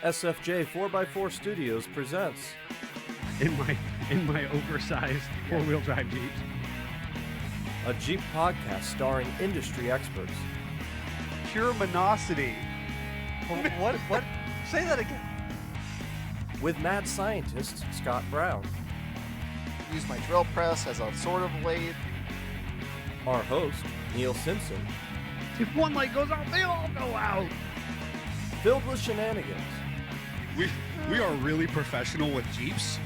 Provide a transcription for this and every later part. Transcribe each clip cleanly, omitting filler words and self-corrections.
SFJ 4x4 Studios presents in my oversized four-wheel drive Jeep. a Jeep podcast starring industry experts. Pure monosity. What? Say that again. With mad scientist Scott Brown, Use my drill press as a sort of blade. our host Neil Simpson, If one light goes out, they all go out. filled with shenanigans. We are really professional with Jeeps.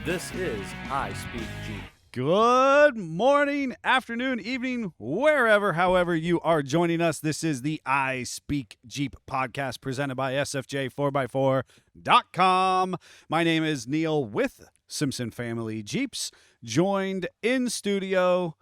This is I Speak Jeep. Good morning, afternoon, evening, however you are joining us. This is the I Speak Jeep podcast presented by SFJ4x4.com. My name is Neil with Simpson Family Jeeps, joined in studio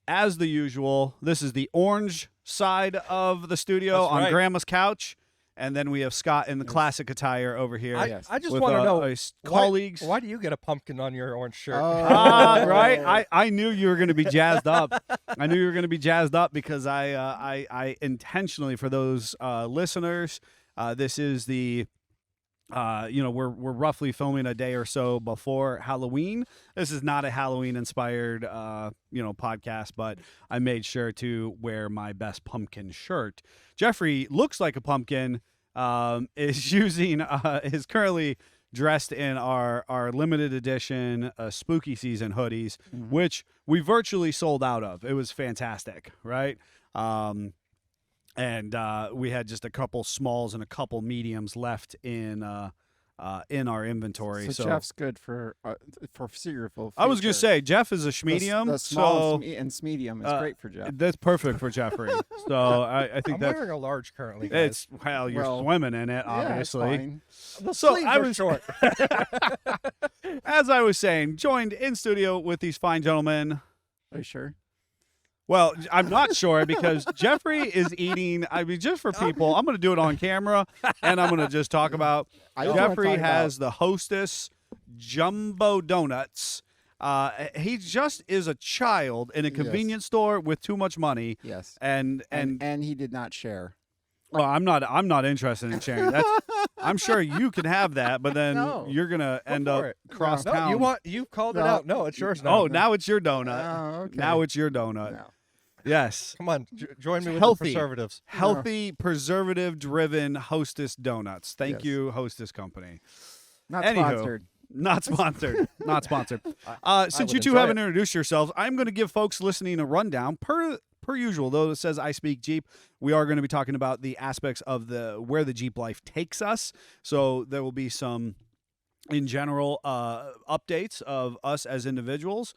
as the usual. This is the orange side of the studio. That's on right. Grandma's couch. And then we have Scott in the classic attire over here. I just with, want to know, colleagues. Why do you get a pumpkin on your orange shirt? Right? I knew you were going to be jazzed up. I knew you were going to be jazzed up because I intentionally, for those listeners, this is the, we're roughly filming a day or so before Halloween. This is not a Halloween-inspired, podcast, but I made sure to wear my best pumpkin shirt. Jeffrey looks like a pumpkin. Is currently dressed in our limited edition spooky season hoodies, which we virtually sold out of. It was fantastic, right? And we had just a couple smalls and a couple mediums left in our inventory. So Jeff's good for foreseeable. I was gonna say Jeff is a The schmedium, small so and medium is great for Jeff. that's perfect for Jeffrey. So I think I'm that's wearing a large currently, guys. you're Well, swimming in it, Yeah, it's obviously. fine. The So sleeves I are was short. As I was saying, joined in studio with these fine gentlemen. Are you sure? Well, I'm not sure because Jeffrey is eating. I mean, just for people, I'm going to do it on camera, and I'm going to just talk about. I just wanna Jeffrey talk has the Hostess Jumbo Donuts. He just is a child in a convenience store with too much money, Yes. and he did not share. well, I'm not interested in sharing. That's I'm sure you can have that, but then No. you're gonna end up for it. cross No, town. you called it No. out. No, it's yours now. Oh, now it's your donut. Oh, okay. Now it's your donut. No. Yes. Come on, join me with Healthy. the preservatives. Healthy, preservative-driven Hostess donuts. Thank Yes. you, Hostess Company. Not Anywho. sponsored. Not sponsored. Not sponsored. Since would you two enjoy haven't it. introduced yourselves, I'm going to give folks listening a rundown. Per usual, though it says I Speak Jeep, we are going to be talking about the aspects of where the Jeep life takes us. So there will be some, in general, updates of us as individuals,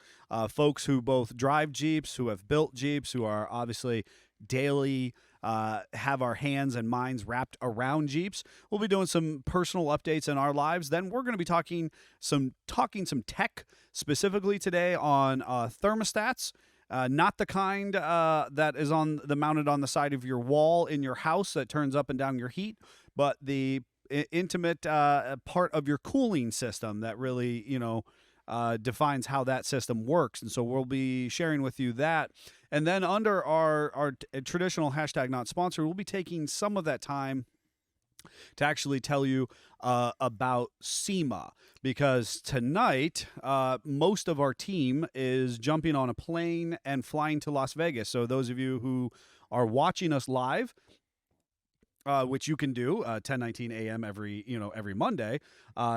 folks who both drive Jeeps, who have built Jeeps, who are obviously daily have our hands and minds wrapped around Jeeps. We'll be doing some personal updates in our lives. Then we're going to be talking some tech specifically today on thermostats. Not the kind that is mounted on the side of your wall in your house that turns up and down your heat, but the intimate part of your cooling system that really, defines how that system works. And so we'll be sharing with you that. And then under our traditional hashtag not sponsored, we'll be taking some of that time to actually tell you about SEMA, because tonight most of our team is jumping on a plane and flying to Las Vegas. So those of you who are watching us live, which you can do 10:19 a.m. every Monday,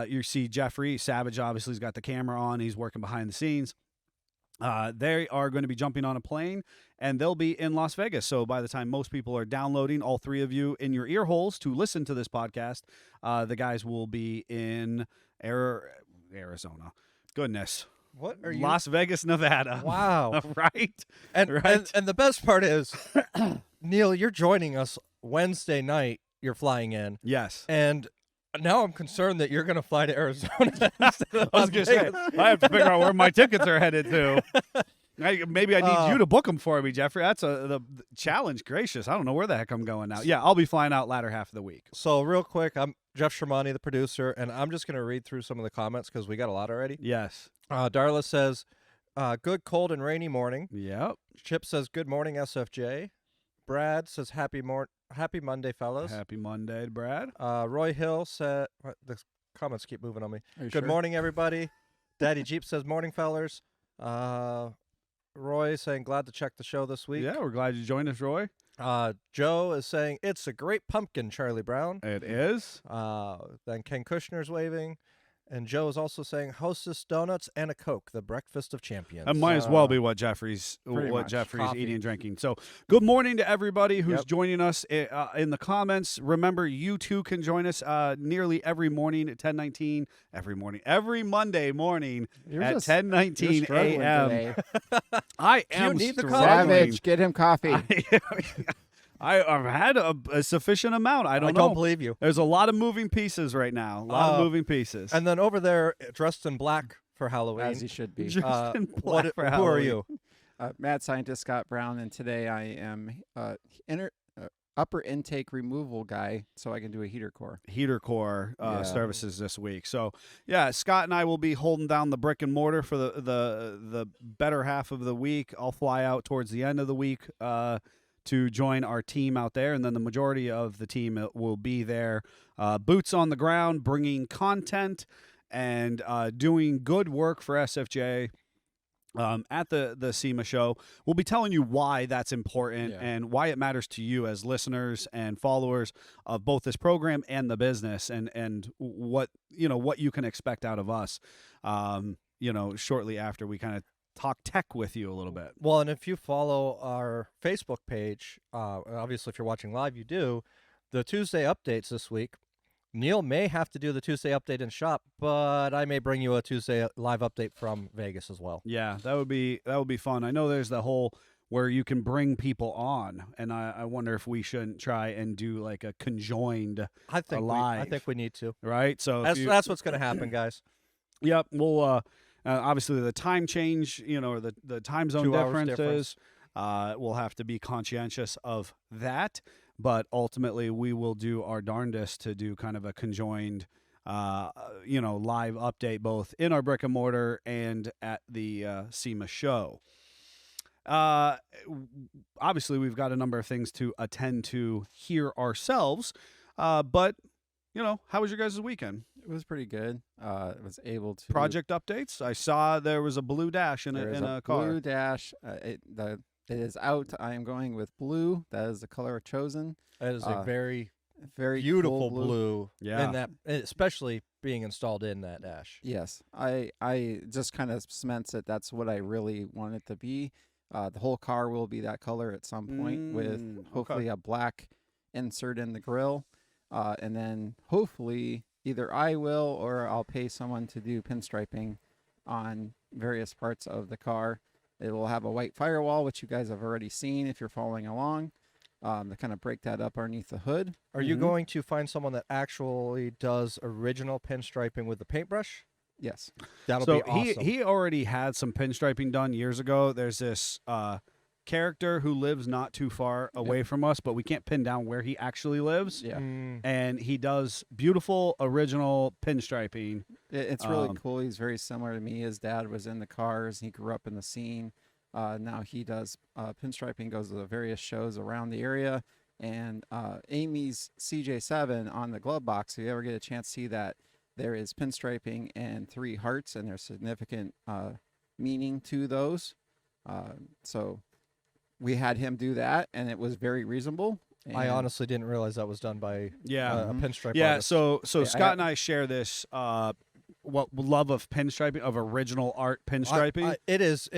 you see Jeffrey Savage obviously has got the camera on. He's working behind the scenes. They are going to be jumping on a plane, and they'll be in Las Vegas. So by the time most people are downloading, all three of you in your ear holes to listen to this podcast, the guys will be in Arizona. Goodness. What are you? Las Vegas, Nevada. Wow. Right? And, Right. and the best part is, Neil, you're joining us Wednesday night. You're flying in, Yes. and now I'm concerned that you're going to fly to Arizona instead of I was Las going to say, Vegas. I have to figure out where my tickets are headed to. Maybe I need you to book them for me, Jeffrey. That's the challenge. Gracious. I don't know where the heck I'm going now. Yeah, I'll be flying out latter half of the week. So real quick, I'm Jeff Shermani, the producer, and I'm just going to read through some of the comments because we got a lot already. Yes. Darla says, good cold and rainy morning. Yep. Chip says, good morning, SFJ. Brad says, happy Happy Monday, fellas. Happy Monday, Brad. Roy Hill said, the comments keep moving on me. Are you Good sure? morning, everybody. Daddy Jeep says, morning, fellers. Roy saying, glad to check the show this week. Yeah, we're glad you joined us, Roy. Joe is saying, it's a great pumpkin, Charlie Brown. It is. Then Ken Kushner's waving. And Joe is also saying, Hostess donuts and a Coke, the breakfast of champions. It might as well be what Jeffrey's pretty much. Coffee. eating and drinking. So good morning to everybody who's Yep. joining us in the comments. Remember, you too can join us nearly every morning at 10:19. Every Monday morning You're at just- 10:19 you're struggling a.m. today. I am need the struggling. Savage, get him coffee. I've had a sufficient amount. I don't know. don't believe you. There's a lot of moving pieces right now. A lot of moving pieces. And then over there, dressed in black for Halloween. As he should be. Just in black for who are Halloween. you? Mad scientist Scott Brown, and today I am upper intake removal guy, so I can do a heater core. Heater core Yeah. services this week. So yeah, Scott and I will be holding down the brick and mortar for the better half of the week. I'll fly out towards the end of the week to join our team out there, and then the majority of the team will be there, boots on the ground, bringing content and doing good work for SFJ. At the SEMA Show. We'll be telling you why that's important and why it matters to you as listeners and followers of both this program and the business, and what you can expect out of us. Shortly after we kind of talk tech with you a little bit. Well, and if you follow our Facebook page, obviously if you're watching live, you do, the Tuesday updates this week. Neil may have to do the Tuesday update in shop, but I may bring you a Tuesday live update from Vegas as well. Yeah, that would be fun. I know there's the whole where you can bring people on, and I wonder if we shouldn't try and do like a conjoined I think live. we need to. Right? So That's what's going to happen, guys. Yep. We'll obviously the time change, or the time zone 2 hours differences. We'll have to be conscientious of that, but ultimately we will do our darndest to do kind of a conjoined, live update both in our brick and mortar and at the SEMA Show. Obviously, we've got a number of things to attend to here ourselves, but how was your guys' weekend? It was pretty good. I was able to Project updates. I saw there was a blue dash in There is a car. blue dash. It is out. I am going with blue. That is the color chosen. That is a very Very beautiful cool blue. Yeah. And that, especially being installed in that dash. Yes, I just kind of cements it. That's what I really want it to be. The whole car will be that color at some point, with okay. hopefully a black insert in the grill, and then hopefully either I will or I'll pay someone to do pinstriping on various parts of the car. It will have a white firewall, which you guys have already seen if you're following along, to kind of break that up underneath the hood. Are you going to find someone that actually does original pinstriping with the paintbrush? Yes. That'll So be awesome. he already had some pinstriping done years ago. There's this character who lives not too far away from us, but we can't pin down where he actually lives. Yeah. And he does beautiful original pinstriping. It's really cool. He's very similar to me. His dad was in the cars. He grew up in the scene. Now he does pinstriping, goes to the various shows around the area. And Amy's CJ7 on the glove box, if you ever get a chance to see that, there is pinstriping and 3 hearts, and there's significant meaning to those. So we had him do that, and it was very reasonable. I And honestly didn't realize that was done by a pinstripe Yeah, artist. so Yeah, Scott and I share this love of pinstriping, of original art pinstriping. It is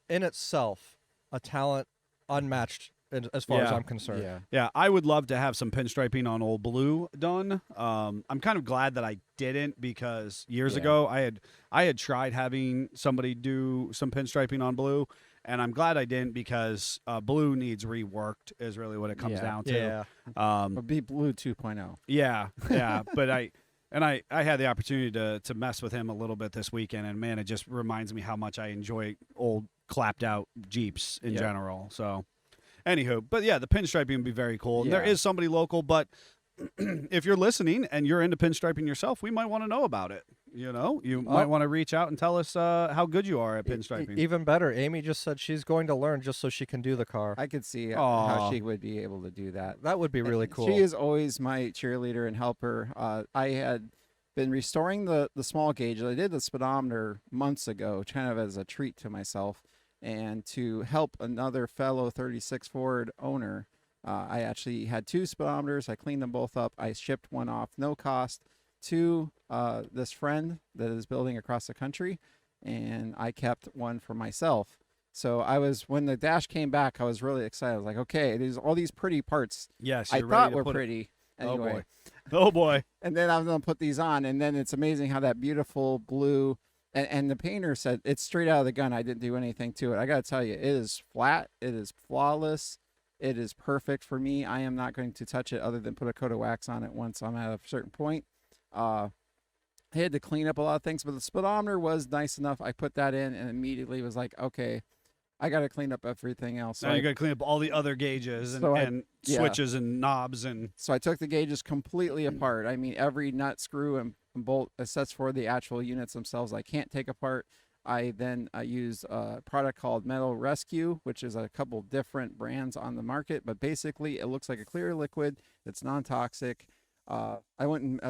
in itself a talent unmatched as far as Yeah. I'm concerned. yeah. Yeah, I would love to have some pinstriping on Old Blue done. I'm kind of glad that I didn't, because years Yeah. ago I had tried having somebody do some pinstriping on Blue, and I'm glad I didn't, because Blue needs reworked is really what it comes Yeah. down to. Yeah. It'll be Blue 2.0. Yeah, but I had the opportunity to mess with him a little bit this weekend, and man, it just reminds me how much I enjoy old clapped out Jeeps in Yeah. general. So, anywho, but yeah, the pinstriping would be very cool. And there Yeah. is somebody local, but if you're listening and you're into pinstriping yourself, we might want to know about it. you might want to reach out and tell us how good you are at pinstriping. Even better, Amy just said she's going to learn just so she can do the car. I could see Aw. how she would be able to do that. That would be really cool. She is always my cheerleader and helper. I had been restoring the small gauge. I did the speedometer months ago, kind of as a treat to myself, and to help another fellow 36 Ford owner. I actually had 2 speedometers. I cleaned them both up. I shipped one off, no cost, to this friend that is building across the country, and I kept one for myself. So when the dash came back, I was really excited. I was like, okay, there's all these pretty parts Yes, I you're thought ready to were put it- pretty. Oh, Anyway. boy. Oh boy. And then I was going to put these on, and then it's amazing how that beautiful blue, and the painter said it's straight out of the gun. I didn't do anything to it. I got to tell you, it is flat. It is flawless. It is perfect for me. I am not going to touch it other than put a coat of wax on it once I'm at a certain point. I had to clean up a lot of things, but the speedometer was nice enough. I put that in and immediately was like, okay, I got to clean up everything else. Now you got to clean up all the other gauges and yeah. switches and knobs and. So I took the gauges completely apart. I mean, every nut, screw, and bolt, except for the actual units themselves, I can't take apart. I used a product called Metal Rescue, which is a couple different brands on the market, but basically it looks like a clear liquid that's non-toxic. I wouldn't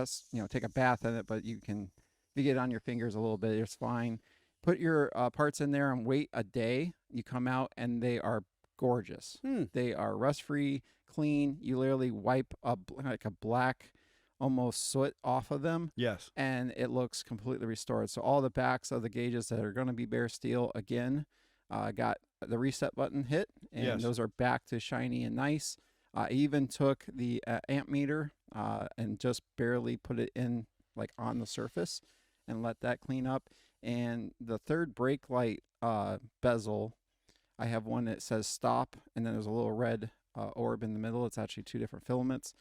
take a bath in it, but if you get it on your fingers a little bit, it's fine. Put your parts in there and wait a day. You come out and they are gorgeous. They are rust-free, clean. You literally wipe like a black, almost soot off of them. Yes. And it looks completely restored. So all the backs of the gauges that are going to be bare steel again, got the reset button hit, and Yes. those are back to shiny and nice. I even took the amp meter and just barely put it in like on the surface and let that clean up. And the third brake light bezel, I have one that says stop, and then there's a little red orb in the middle. It's actually 2 different filaments.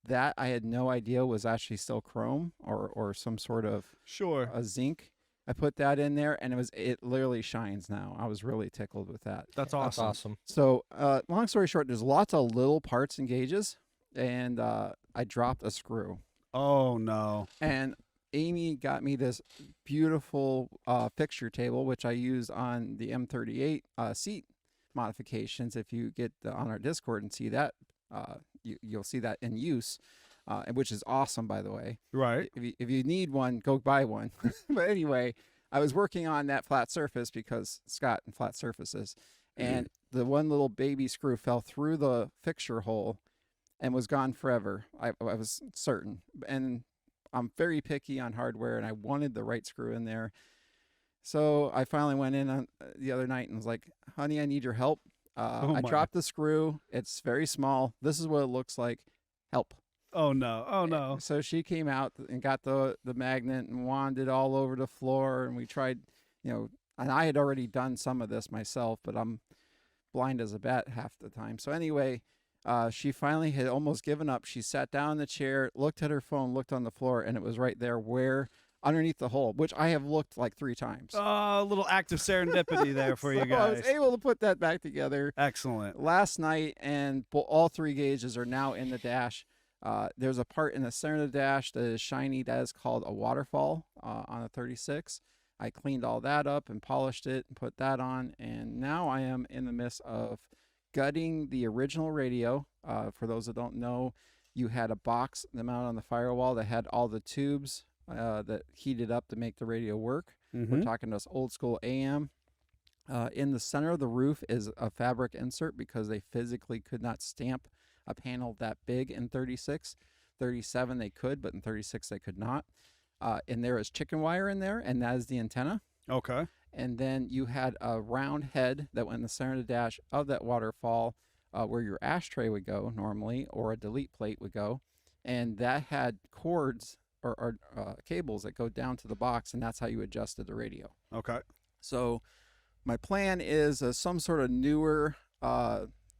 That I had no idea was actually still chrome or some sort of a zinc. I put that in there, and it literally shines now. I was really tickled with that. That's That's awesome. awesome. So long story short, there's lots of little parts and gauges, and I dropped a screw. Oh no. And Amy got me this beautiful fixture table, which I use on the M38 seat modifications. If you get on our Discord and see that, you'll see that in use, which is awesome, by the way. Right. If you need one, go buy one. But anyway, I was working on that flat surface because Scott and flat surfaces, and the one little baby screw fell through the fixture hole and was gone forever. I was certain. And I'm very picky on hardware, and I wanted the right screw in there. So I finally went in on the other night and was like, honey, I need your help. I dropped the screw. It's very small. This is what it looks like. Help. Oh no. Oh no. So she came out and got the magnet and wanded it all over the floor, and we tried, and I had already done some of this myself, but I'm blind as a bat half the time. So anyway, she finally had almost given up. She sat down in the chair, looked at her phone, looked on the floor, and it was right there underneath the hole, which I have looked like 3 times. Oh, a little act of serendipity there for you So guys. I was able to put that back together Excellent. last night, and all 3 gauges are now in the dash. There's a part in the center of the dash that is shiny. That is called a waterfall on a 36. I cleaned all that up and polished it and put that on, and now I am in the midst of gutting the original radio. For those that don't know, you had a box that mounted on the firewall that had all the tubes that heated up to make the radio work. We're talking this old school AM. In the center of the roof is a fabric insert because they physically could not stamp a panel that big in 36. 37 they could, but in 36 they could not. And there is chicken wire in there, and that is the antenna. Okay. And then you had a round head that went in the center of the dash of that waterfall, where your ashtray would go normally, or a delete plate would go. And that had cords or cables that go down to the box, and that's how you adjusted the radio. Okay. So my plan is some sort of newer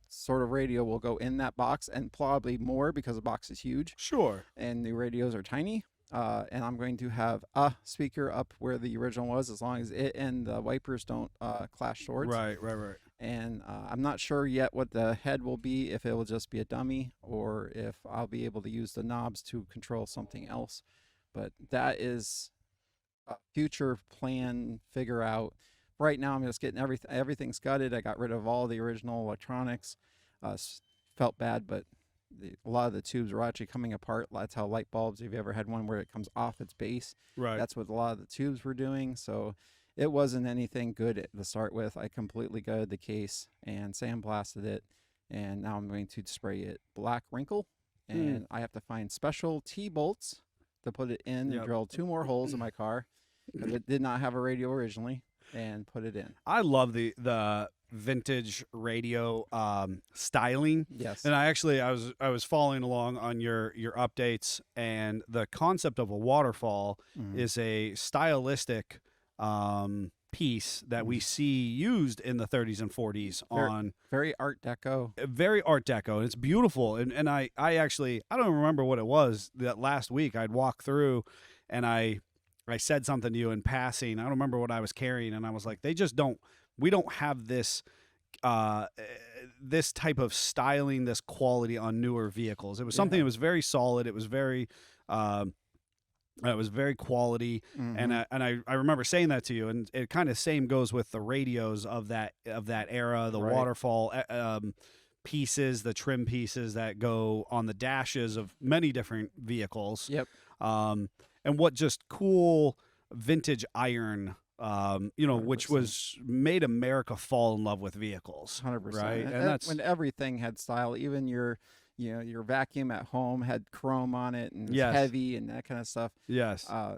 sort of radio will go in that box, and probably more because the box is huge Sure. and the radios are tiny. And I'm going to have a speaker up where the original was, as long as it and the wipers don't clash swords. Right. And I'm not sure yet what the head will be, if it will just be a dummy or if I'll be able to use the knobs to control something else. But that is future plan figure out. Right now, I'm just getting everything's gutted. I got rid of all the original electronics. Felt bad, but a lot of the tubes were actually coming apart. That's how light bulbs, if you ever had one where it comes off its base, Right. that's what a lot of the tubes were doing. So it wasn't anything good to start with. I completely gutted the case and sandblasted it, and now I'm going to spray it black wrinkle, and I have to find special T-bolts to put it in and drill 2 more holes in my car, because it did not have a radio originally, and put it in. I love the vintage radio styling. Yes. And I was following along on your updates, and the concept of a waterfall is a stylistic piece that we see used in the 30s and 40s on very Art Deco. Very Art Deco, and it's beautiful. And I actually, I don't remember what it was that last week I'd walk through, and I said something to you in passing. I don't remember what I was carrying, and I was like, we don't have this this type of styling, this quality on newer vehicles. It was something that was very solid. It was very quality, and I remember saying that to you, and it kind of same goes with the radios of that era, the waterfall pieces, the trim pieces that go on the dashes of many different vehicles. Yep. And what just cool vintage iron, which 100%. was made America fall in love with vehicles. 100%. Right, And that's when everything had style. Even your vacuum at home had chrome on it and it's heavy and that kind of stuff. Yes. I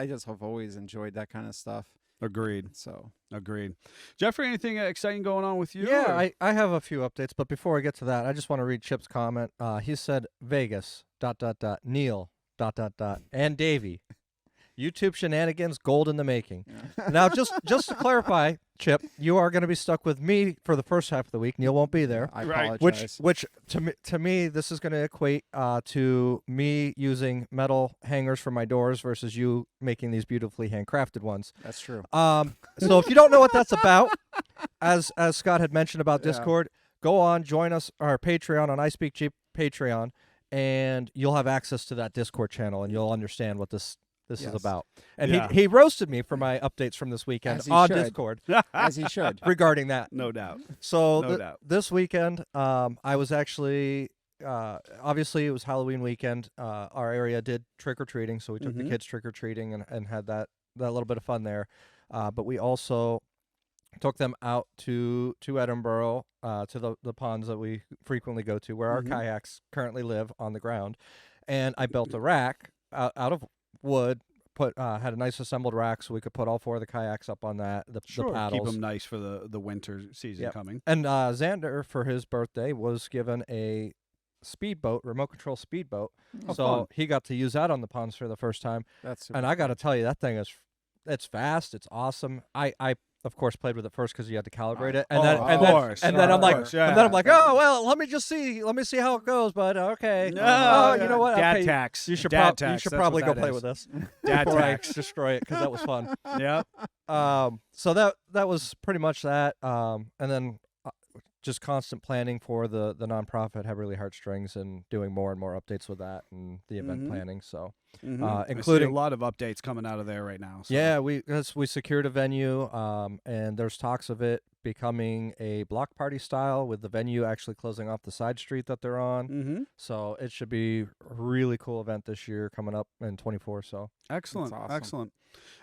just have always enjoyed that kind of stuff. Agreed. So Agreed. Jeffrey, anything exciting going on with you? Yeah, I have a few updates, but before I get to that, I just want to read Chip's comment. He said Vegas, ... Neil, ... and Davey. YouTube shenanigans, gold in the making. Yeah. Now, just to clarify, Chip, you are going to be stuck with me for the first half of the week. Neil won't be there. I Right. apologize. Which to me, this is going to equate to me using metal hangers for my doors versus you making these beautifully handcrafted ones. That's true. So if you don't know what that's about, as Scott had mentioned about Discord, go on, join us, our Patreon on I Speak Jeep Patreon, and you'll have access to that Discord channel, and you'll understand what this is about. And he roasted me for my updates from this weekend on Discord. As he should. Regarding that. No doubt. So No doubt. this weekend, I was actually, obviously it was Halloween weekend. Our area did trick-or-treating, so we took the kids trick-or-treating and had that little bit of fun there. But we also took them out to Edinburgh, to the ponds that we frequently go to, where our kayaks currently live on the ground. And I built a rack out of wood, had a nice assembled rack so we could put all 4 of the kayaks up on that, the paddles. Keep them nice for the winter season coming. And Xander, for his birthday, was given a speedboat, remote control speedboat. Fun. He got to use that on the ponds for the first time. That's super And I got to tell you, that thing it's fast, it's awesome. I of course played with it first because you had to calibrate it, and then I'm like, oh well, let me see how it goes. But okay, you know what? Dad okay, tax. You should Dad tax. You should That's probably what go that play is. with this Dad before I tax. destroy it because that was fun. Yep. So that was pretty much that. And then just constant planning for the nonprofit Heavily Heartstrings and doing more and more updates with that and the event planning. So including a lot of updates coming out of there right now. So. Yeah, we secured a venue, and there's talks of it becoming a block party style with the venue actually closing off the side street that they're on. So it should be a really cool event this year coming up in 24. So Excellent. That's awesome. Excellent.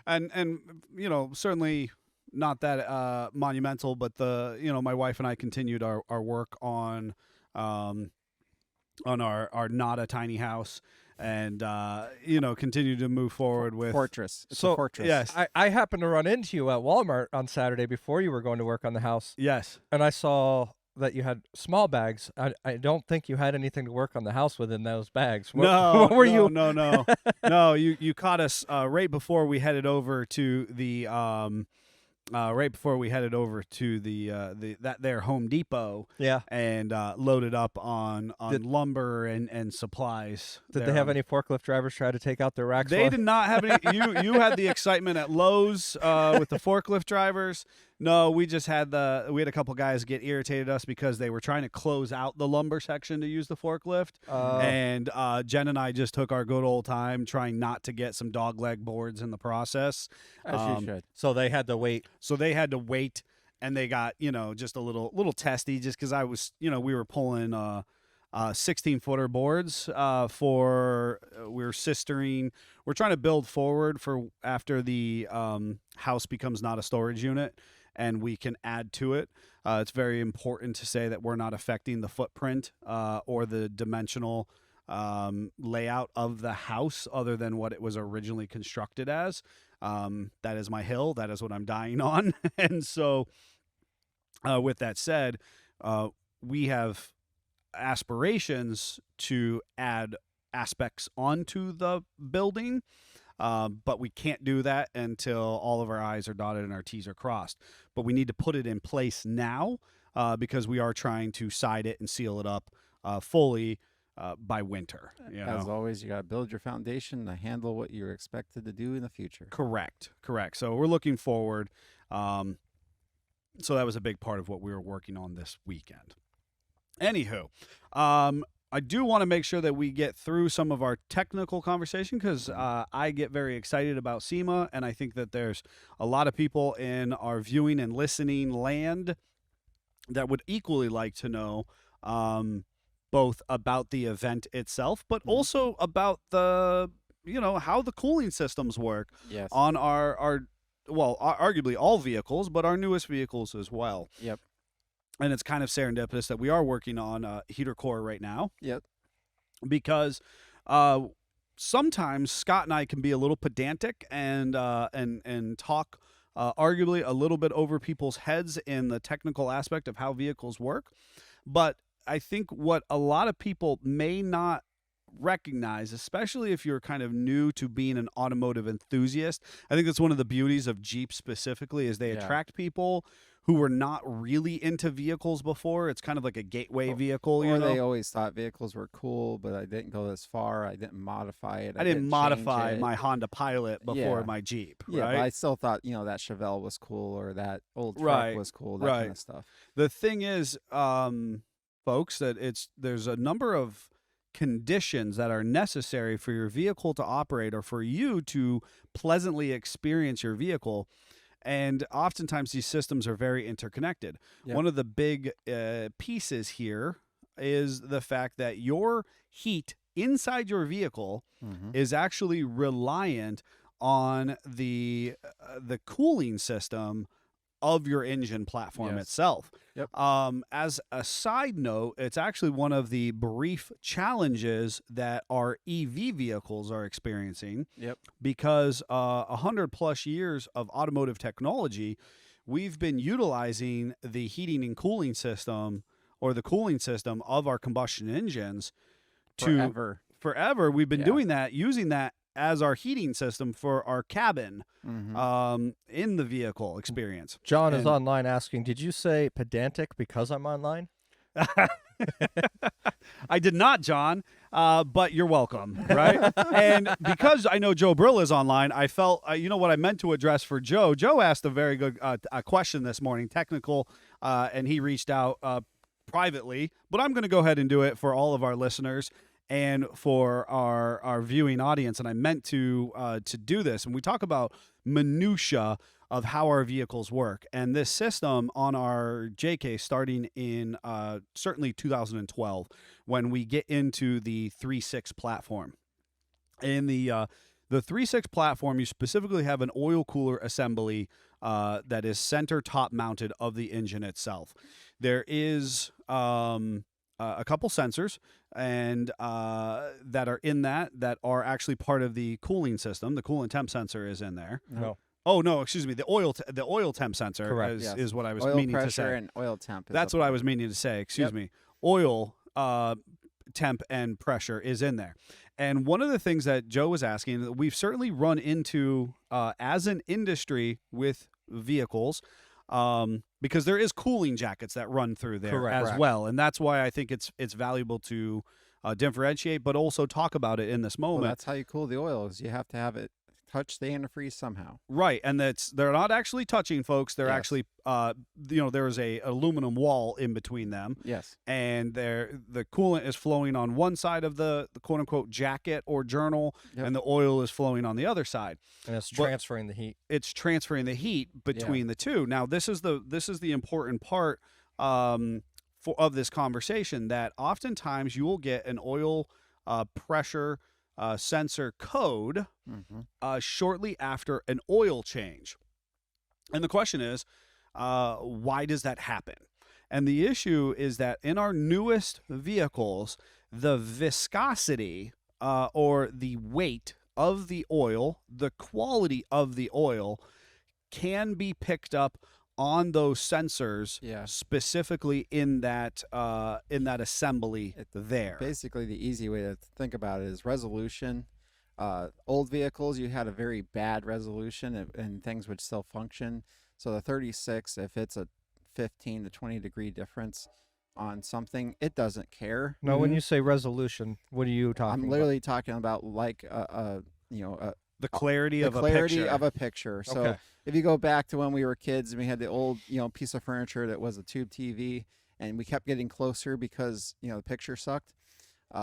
And certainly not that monumental, but my wife and I continued our work on our not a tiny house, and continue to move forward with fortress. It's So, a fortress. Yes. I happened to run into you at Walmart on Saturday before you were going to work on the house, Yes. and I saw that you had small bags. I don't think you had anything to work on the house within those bags. No, what were you? No. No, you caught us right before we headed over to the their Home Depot. Yeah. And loaded up on lumber and supplies. Did they have any forklift drivers try to take out their racks? They did not have any. You had the excitement at Lowe's with the forklift drivers. No, we just had we had a couple guys get irritated at us because they were trying to close out the lumber section to use the forklift, and Jen and I just took our good old time trying not to get some dogleg boards in the process. As you should. So they had to wait. And they got just a little testy just because I was we were pulling 16-footer boards we're sistering. We're trying to build forward for after the house becomes not a storage unit and we can add to it. It's very important to say that we're not affecting the footprint or the dimensional layout of the house other than what it was originally constructed as. That is my hill. That is what I'm dying on. And so with that said, we have aspirations to add aspects onto the building, but we can't do that until all of our I's are dotted and our T's are crossed. But we need to put it in place now because we are trying to side it and seal it up fully by winter. As always, you got to build your foundation to handle what you're expected to do in the future. Correct. So we're looking forward. So that was a big part of what we were working on this weekend. Anywho, I do want to make sure that we get through some of our technical conversation because I get very excited about SEMA, and I think that there's a lot of people in our viewing and listening land that would equally like to know both about the event itself, but also about the how the cooling systems work on our arguably all vehicles, but our newest vehicles as well. Yep. And it's kind of serendipitous that we are working on heater core right now. Yep. Because sometimes Scott and I can be a little pedantic and talk arguably a little bit over people's heads in the technical aspect of how vehicles work. But I think what a lot of people may not recognize, especially if you're kind of new to being an automotive enthusiast, I think that's one of the beauties of Jeep specifically is they attract people who were not really into vehicles before. It's kind of like a gateway vehicle, or they always thought vehicles were cool, but I didn't go this far. I didn't modify it. I didn't modify my Honda Pilot before my Jeep. Yeah, right? But I still thought that Chevelle was cool or that old truck was cool. That kind of stuff. The thing is, folks, that there's a number of conditions that are necessary for your vehicle to operate or for you to pleasantly experience your vehicle. And oftentimes these systems are very interconnected. Yep. One of the big pieces here is the fact that your heat inside your vehicle is actually reliant on the cooling system of your engine platform itself. Yep. As a side note, it's actually one of the brief challenges that our EV vehicles are experiencing. Yep. Because 100+ years of automotive technology, we've been utilizing the heating and cooling system or the cooling system of our combustion engines forever. We've been doing that, using that as our heating system for our cabin in the vehicle experience. John is online asking, did you say pedantic because I'm online? I did not, John, but you're welcome, right? And because I know Joe Brill is online, I felt, what I meant to address for Joe. Joe asked a very good question this morning, technical, and he reached out privately, but I'm going to go ahead and do it for all of our listeners and for our viewing audience. And I meant to do this. And we talk about minutia of how our vehicles work. And this system on our JK starting in certainly 2012, when we get into the 3.6 platform. In the 3.6 platform, you specifically have an oil cooler assembly that is center top mounted of the engine itself. There is a couple sensors and that are in that are actually part of the cooling system. The coolant temp sensor is in there. No. Oh no, excuse me. The oil temp sensor is what I was meaning to say. Oil pressure and oil temp. That's what I was meaning to say. Excuse me. Oil temp and pressure is in there. And one of the things that Joe was asking that we've certainly run into as an industry with vehicles. Because there is cooling jackets that run through there as well. And that's why I think it's valuable to differentiate, but also talk about it in this moment. Well, that's how you cool the oil is you have to have it touch the antifreeze somehow. Right, and they're not actually touching, folks. They're Yes. actually, there's a aluminum wall in between them, Yes. and the coolant is flowing on one side of the quote unquote jacket or journal, Yep. and the oil is flowing on the other side. And it's But- transferring the heat. It's transferring the heat between the two. Now, this is the important part of this conversation, that oftentimes you will get an oil pressure sensor code shortly after an oil change. And the question is, why does that happen? And the issue is that in our newest vehicles, the viscosity or the weight of the oil, the quality of the oil can be picked up on those sensors, Yeah. specifically in that assembly there. Basically, the easy way to think about it is resolution. Old vehicles, you had a very bad resolution, and things would still function. So the 36, if it's a 15 to 20 degree difference on something, it doesn't care. Now, when you say resolution, what are you talking I'm literally talking about like the The clarity the of a clarity picture. of a picture. So Okay. if you go back to when we were kids and we had the old, piece of furniture that was a tube TV, and we kept getting closer because, the picture sucked,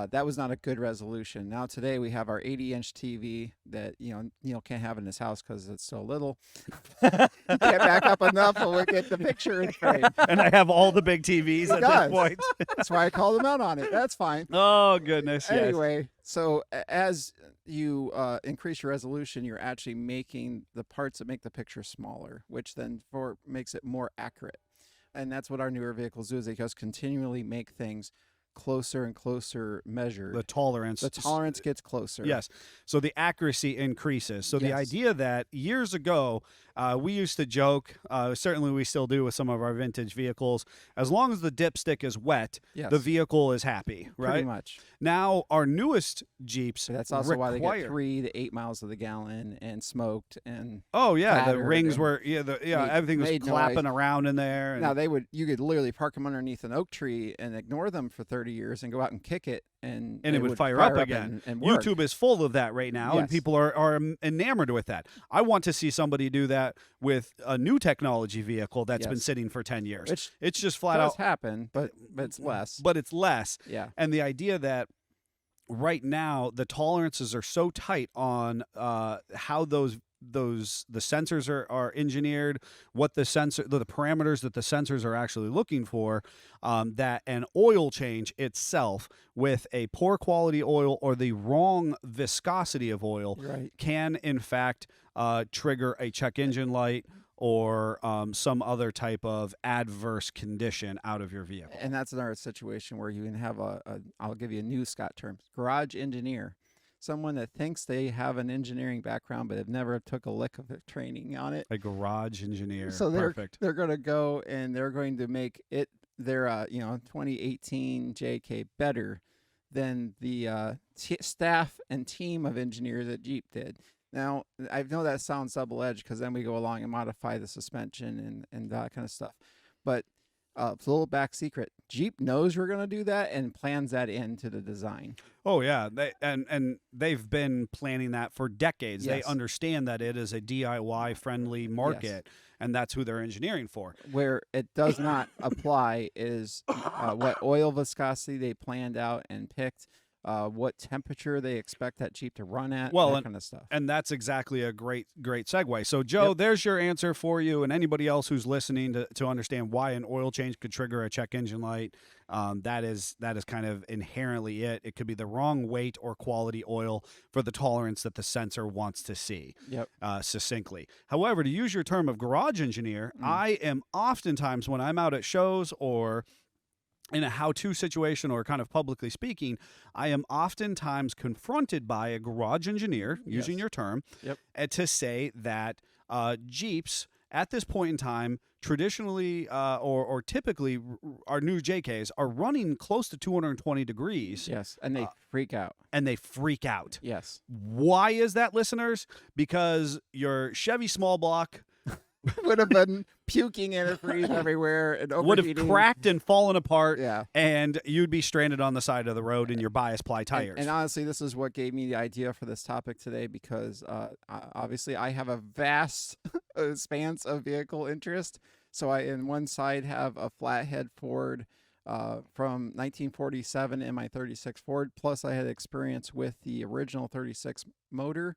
that was not a good resolution. Now today we have our 80-inch TV that, Neil can't have in his house because it's so little. He can't back up enough and we'll get the picture in frame. And I have all the big TVs at does. this point. That's why I called him out on it. That's fine. Oh, goodness. Yes. Anyway, so as you increase your resolution, you're actually making the parts that make the picture smaller, which then makes it more accurate. And that's what our newer vehicles do, is they just continually make things closer and closer measured. The tolerance. The tolerance gets closer. Yes. So the accuracy increases. So the Yes. idea that years ago, we used to joke, certainly we still do with some of our vintage vehicles, as long as the dipstick is wet, Yes. the vehicle is happy, right? Pretty much. Now, our newest Jeeps So that's also why they get require- 3 to 8 miles to the gallon and smoked. And Oh, yeah, the clattered rings and were, made- everything was made clapping noise. around in there. And, now you could literally park them underneath an oak tree and ignore them for 30 years and go out and kick it, and it would fire up again. and work. YouTube is full of that right now, and Yes. people are enamored with that. I want to see somebody do that with a new technology vehicle that's been Yes. sitting for 10 years. Which It's just flat does out, happen, but it's less. but it's less. Yeah. And the idea that right now the tolerances are so tight on how the sensors are engineered, what the parameters that the sensors are actually looking for, that an oil change itself with a poor quality oil or the wrong viscosity of oil Right. can in fact trigger a check engine light or some other type of adverse condition out of your vehicle. And that's another situation where you can have I'll give you a new Scott term, garage engineer. Someone that thinks they have an engineering background but have never took a lick of training on it. A garage engineer. So Perfect. they're going to go and they're going to make it their 2018 JK better than the staff and team of engineers that Jeep did. Now, I know that sounds double-edged because then we go along and modify the suspension and that kind of stuff. But it's a little back secret. Jeep knows we're going to do that and plans that into the design. Oh yeah, and they've been planning that for decades. They Yes. understand that it is a DIY friendly market, and that's who they're engineering for. Where it does not apply is what oil viscosity they planned out and picked, what temperature they expect that Jeep to run at, Well, that kind of stuff. And that's exactly a great segue. So Joe, Yep. there's your answer for you, and anybody else who's listening to understand why an oil change could trigger a check engine light. That is kind of inherently it. It could be the wrong weight or quality oil for the tolerance that the sensor wants to see. Yep. Succinctly. However, to use your term of garage engineer, I am oftentimes when I'm out at shows or in a how-to situation or kind of publicly speaking, I am oftentimes confronted by a garage engineer, using Yes. your term, Yep. to say that Jeeps at this point in time, traditionally or typically, our new JKs are running close to 220 degrees, Yes, and they freak out. and they freak out. Yes. Why is that, listeners? Because your Chevy small block would have been puking antifreeze everywhere and would have overheating. cracked and fallen apart, Yeah. and you'd be stranded on the side of the road in your bias ply tires. And honestly, this is what gave me the idea for this topic today because obviously I have a vast expanse of vehicle interest. So I, in one side, have a flathead Ford from 1947 in my 36 Ford. Plus, I had experience with the original 36 motor.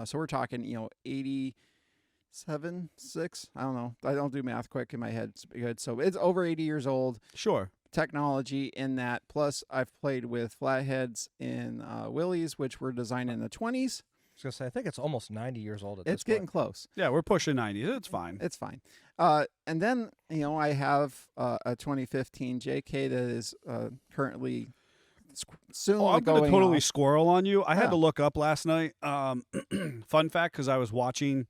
So we're talking, 87, 6. I don't know. I don't do math quick in my head. It's good. So it's over 80 years old. Sure. Technology in that. Plus, I've played with flatheads in Willys, which were designed in the 20s. I was gonna say, I think it's almost 90 years old at It's this getting point. close. Yeah, we're pushing 90. It's fine. It's fine. And then, I have a 2015 JK that is currently soon I'm going going to totally off. squirrel on you. I had Yeah. to look up last night. Fun fact, because I was watching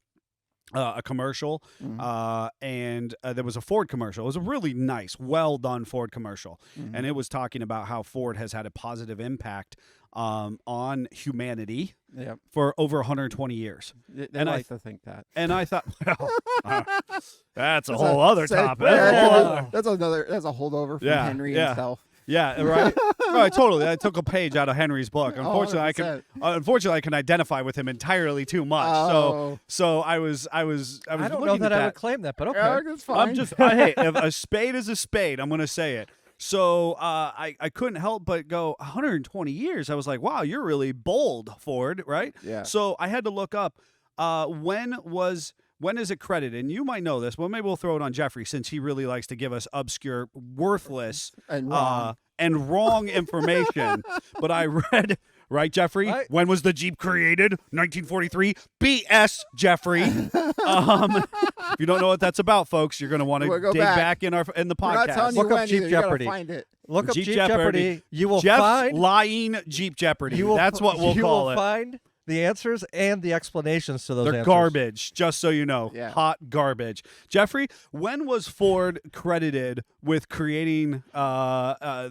a commercial, Mhm. and there was a Ford commercial. It was a really nice, well-done Ford commercial, Mhm. and it was talking about how Ford has had a positive impact on humanity Yep. for over 120 years. They And I like to think that. And I thought, well, that's a That's whole other that's- topic. yeah, That's a whole other- That's another. That's a holdover from Yeah, Henry yeah. himself. Yeah, right. Right, totally. I took a page out of Henry's book. Unfortunately, I can 100%. identify with him entirely too much. Oh. So I was I don't know looking that at I would claim that, but okay. Yeah, that's fine. I'm just hey, if a spade is a spade, I'm going to say it. So I couldn't help but go 120 years. I was like, wow, you're really bold, Ford, right? Yeah. So I had to look up when is it credited? And you might know this, but maybe we'll throw it on Jeffrey since he really likes to give us obscure, worthless, And wrong. and wrong information. But I read, right, Jeffrey? Right. When was the Jeep created? 1943. BS, Jeffrey. If you don't know what that's about, folks, you're going to want to We'll go dig back. in the We're not podcast. telling Look you up when Jeep either. You gotta Jeopardy. find it. Look up Jeep Jeep Jeopardy. Jeopardy. You will Jeff's find. lying Jeep Jeopardy. You will That's what we'll you call will it. find the answers and the explanations to those They're answers. garbage, just so you know. Yeah. Hot garbage. Jeffrey, when was Ford credited with creating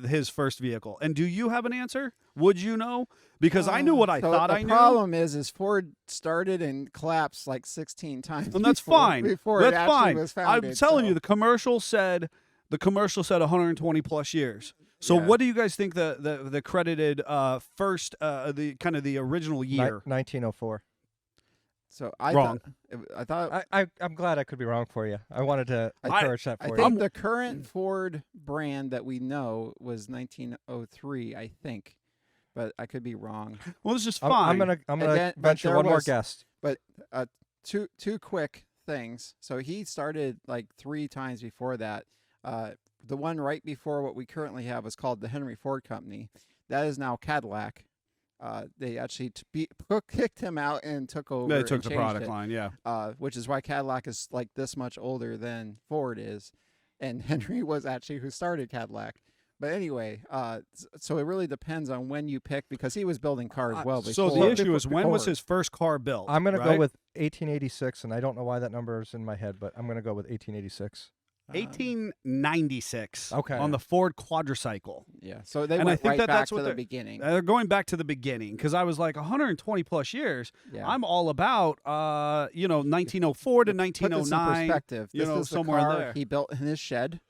his first vehicle? And do you have an answer? Would you know? Because I knew what I So thought I The knew. problem is Ford started and collapsed like 16 times. And that's before- fine. Before That's it actually fine. was I'm founded. telling so. you, the commercial said 120 plus years. So Yeah. what do you guys think the credited first the kind of the original year? 1904. So I Wrong. thought I'm glad I could be wrong for you. I wanted to encourage that I for think you. the current Ford brand that we know was 1903. I think, but I could be wrong. Well, it's just fine. I'm gonna And then- but venture there one more was- guess. But two quick things. So he started like 3 times before that. The one right before what we currently have is called the Henry Ford Company. That is now Cadillac. They actually kicked him out and took over. They took and the changed product it, line, yeah. which is why Cadillac is like this much older than Ford is, and Henry was actually who started Cadillac. But anyway, so it really depends on when you pick because he was building cars well before. So the issue is, when was Ford. his first car built? I'm gonna right? go with 1886, and I don't know why that number is in my head, but I'm gonna go with 1886. 1896. Okay. On the Ford quadricycle. Yeah, so they And I went think right that back that's to what the they're- beginning. They're going back to the beginning because I was like 120 plus years. Yeah. I'm all about 1904 to Put this in 1909. perspective. you This know, is the somewhere in car there. he built in his shed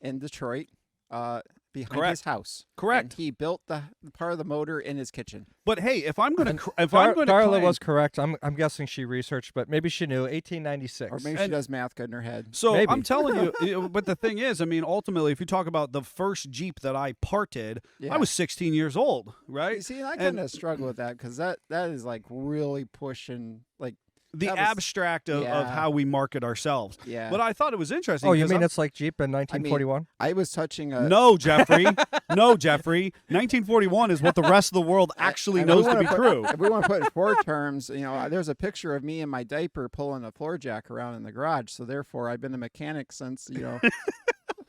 in Detroit, behind his Correct. house. Correct. And he built the part of the motor in his kitchen. But hey, if I'm going And to if I'm going to Darla claim, was correct. I'm guessing she researched, but maybe she knew 1896. Or maybe she And- does math good in her head. so maybe. I'm telling you, but the thing is, I mean, ultimately, if you talk about the first Jeep that I parted, Yeah. I was 16 years old, You right? see, and I And- kind of struggle with that because that is like really pushing, like, The that was- abstract of yeah. how we market ourselves. yeah. But I thought it was interesting. Oh, you 'cause mean I'm- it's like Jeep in 1941? I was touching a. No, Jeffrey. No, Jeffrey. 1941 is what the rest of the world actually I mean, knows we to wanna be put- true. If we want to put it in Ford terms, there's a picture of me in my diaper pulling a floor jack around in the garage. So therefore, I've been a mechanic since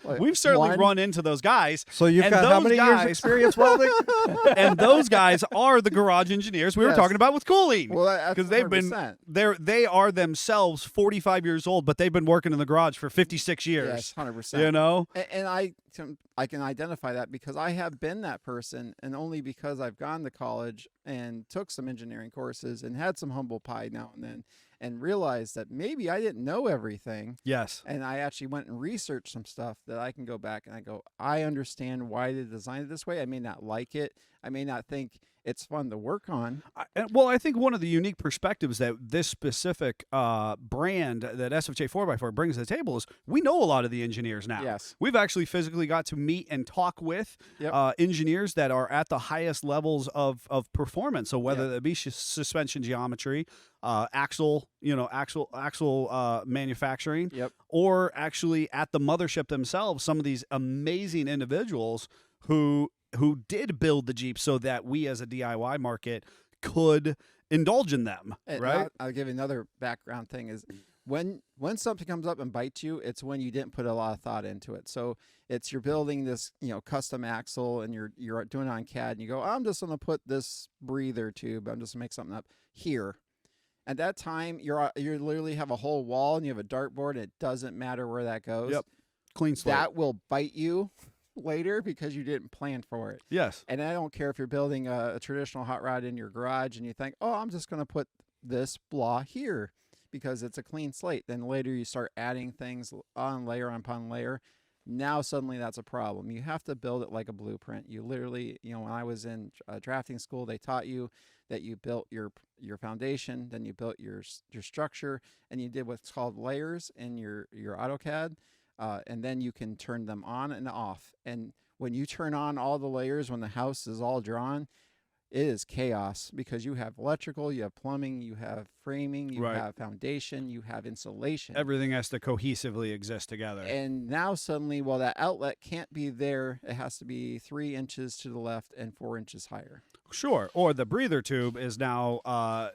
like, We've certainly one. run into those guys, So you've and got how those many years guys- experience welding? and those guys are the garage engineers we were Yes. talking about with cooling. Well, that's Because they've been 100%. they are themselves 45 years old, but they've been working in the garage for 56 years. Yes, 100%. You know, And I can identify that because I have been that person, and only because I've gone to college, and took some engineering courses and had some humble pie now and then, and realized that maybe I didn't know everything. Yes. And I actually went and researched some stuff that I can go back and I go, I understand why they designed it this way. I may not like it. I may not think it's fun to work on. Well, I think one of the unique perspectives that this specific brand that SFJ 4x4 brings to the table is we know a lot of the engineers now. Yes. We've actually physically got to meet and talk with engineers that are at the highest levels of performance. So whether it be suspension geometry, axle manufacturing, or actually at the mothership themselves, some of these amazing individuals who did build the Jeep so that we as a DIY market could indulge in them, And right? I'll give you another background thing is when something comes up and bites you, it's when you didn't put a lot of thought into it. So it's you're building this, custom axle and you're doing it on CAD and you go, I'm just going to put this breather tube, I'm just going to make something up here. At that time, you literally have a whole wall and you have a dartboard. And it doesn't matter where that goes. Yep. Clean slate. That will bite you later because you didn't plan for it. Yes. And I don't care if you're building a traditional hot rod in your garage and you think, oh, I'm just going to put this blah here because it's a clean slate. Then later you start adding things on layer upon layer. Now suddenly that's a problem. You have to build it like a blueprint. You literally, when I was in drafting school, they taught you that you built your foundation, then you built your structure, and you did what's called layers in your AutoCAD. And then you can turn them on and off. And when you turn on all the layers, when the house is all drawn, it is chaos because you have electrical, you have plumbing, you have framing, you have foundation, you have insulation. Everything has to cohesively exist together. And now suddenly, well, that outlet can't be there. It has to be 3 inches to the left and 4 inches higher. Sure. Or the breather tube is now,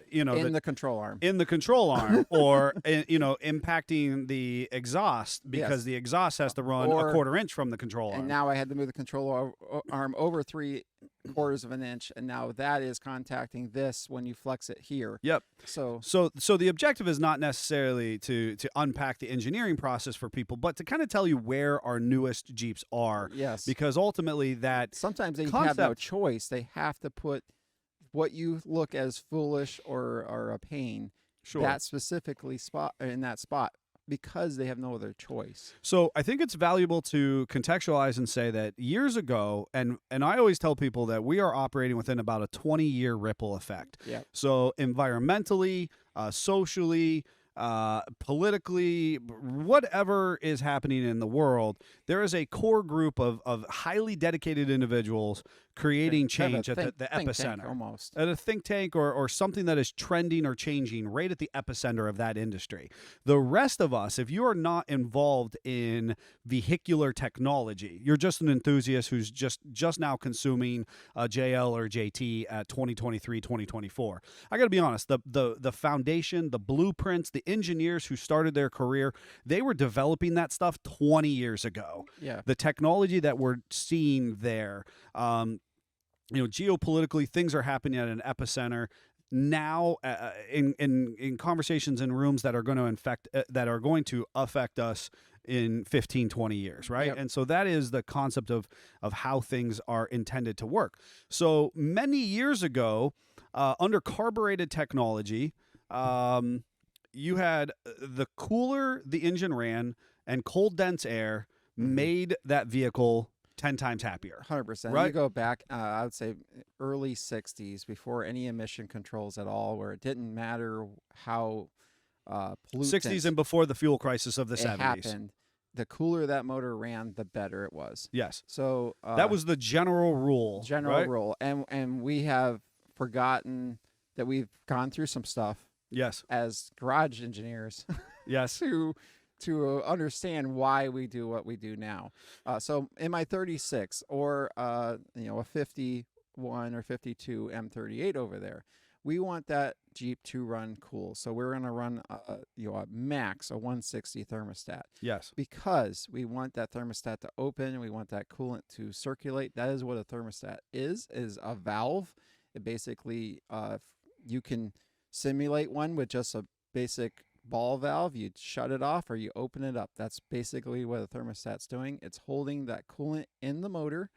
in the control arm. In the control arm, or impacting the exhaust because the exhaust has to run a quarter inch from the control arm. And now I had to move the control arm over 3/4 of an inch, and now that is contacting this when you flex it here. Yep. So the objective is not necessarily to unpack the engineering process for people, but to kind of tell you where our newest Jeeps are. Yes. Because ultimately that sometimes they have no choice. They have to put what you look as foolish or a pain that specifically in that spot because they have no other choice. So I think it's valuable to contextualize and say that years ago, and I always tell people that we are operating within about a 20-year ripple effect. Yeah. So environmentally, socially, politically, whatever is happening in the world, there is a core group of highly dedicated individuals creating change at the epicenter, almost at a think tank or something that is trending or changing right at the epicenter of that industry. The rest of us, if you are not involved in vehicular technology, you're just an enthusiast who's just now consuming JL or JT at 2023, 2024. I got to be honest, the foundation, the blueprints, the engineers who started their career, they were developing that stuff 20 years ago. Yeah. The technology that we're seeing there, geopolitically, things are happening at an epicenter now in conversations in rooms that are going to affect us in 15, 20 years, right? Yep. And so that is the concept of how things are intended to work. So many years ago, under carbureted technology, you had the cooler the engine ran and cold, dense air made that vehicle 10 times happier. 100%. Right? You go back, I would say early 60s, before any emission controls at all, where it didn't matter how pollutant 60s and before the fuel crisis of the 70s. happened. The cooler that motor ran, the better it was. Yes. So that was the general rule. Right? Rule. And we have forgotten that we've gone through some stuff. Yes. As garage engineers. Yes. To understand why we do what we do now. So in my 36 or a 51 or 52 M38 over there, we want that Jeep to run cool. So we're going to run a max, a 160 thermostat. Yes. Because we want that thermostat to open. We want that coolant to circulate. That is what a thermostat is a valve. It basically, you can simulate one with just a basic ball valve. You shut it off or you open it up. That's basically what a thermostat's doing. It's holding that coolant in the motor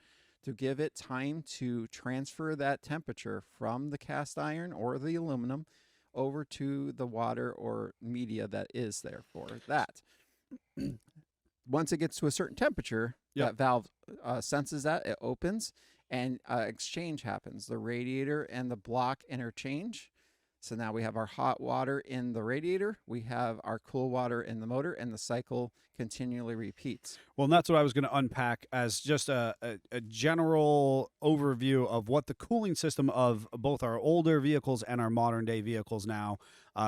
to give it time to transfer that temperature from the cast iron or the aluminum over to the water or media that is there for that. Once it gets to a certain temperature, Yep. that valve senses that, it opens, and exchange happens. The radiator and the block interchange. So now we have our hot water in the radiator, we have our cool water in the motor, and the cycle continually repeats. Well, and that's what I was going to unpack as just a general overview of what the cooling system of both our older vehicles and our modern day vehicles now.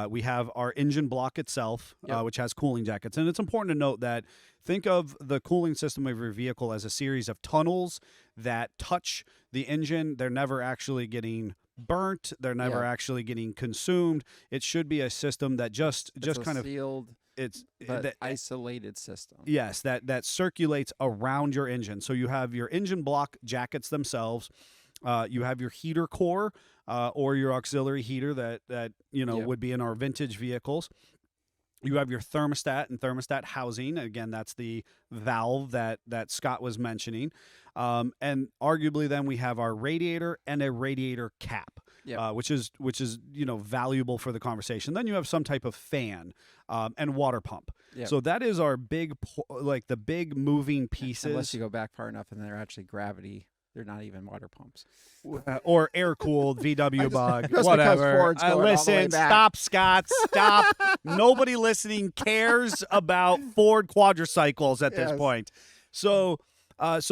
We have our engine block itself, Yep. which has cooling jackets. And it's important to note that think of the cooling system of your vehicle as a series of tunnels that touch the engine. They're never actually getting burnt. They're never actually getting consumed. It should be a system that just kind of sealed, it's but that isolated system. Yes, that circulates around your engine. So you have your engine block jackets themselves. You have your heater core or your auxiliary heater that Yep. would be in our vintage vehicles. You have your thermostat and thermostat housing. Again, that's the valve that Scott was mentioning. And arguably then we have our radiator and a radiator cap, Yep. which is valuable for the conversation. Then you have some type of fan and water pump. Yep. So that is our big, the big moving pieces. Unless you go back far enough and they're actually gravity. They're not even water pumps. Or air cooled VW bug, just because whatever. Ford's going all the way Listen, back. stop, Scott, stop. Nobody listening cares about Ford quadricycles at this Yes. point. So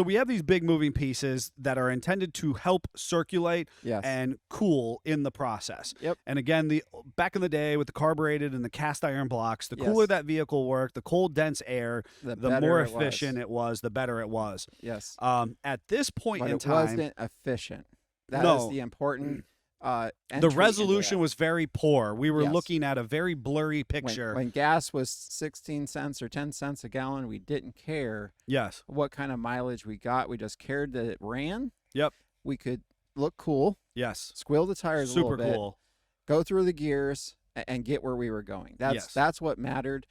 we have these big moving pieces that are intended to help circulate Yes. and cool in the process. Yep. And again, back in the day with the carbureted and the cast iron blocks, the Yes. cooler that vehicle worked, the cold, dense air, the better more it was. efficient it was, the better it was. Yes. At this point But in it time, wasn't efficient. That is No. the important the entry resolution into was very poor. We were Yes. looking at a very blurry that. picture. When gas was 16 cents or 10 cents a gallon, we didn't care Yes. what kind of mileage we got. We just cared that it ran. Yep. We could look cool, Yes. squill the tires a Super little bit, cool. go through the gears, and get where we were going. Yes. That's what mattered.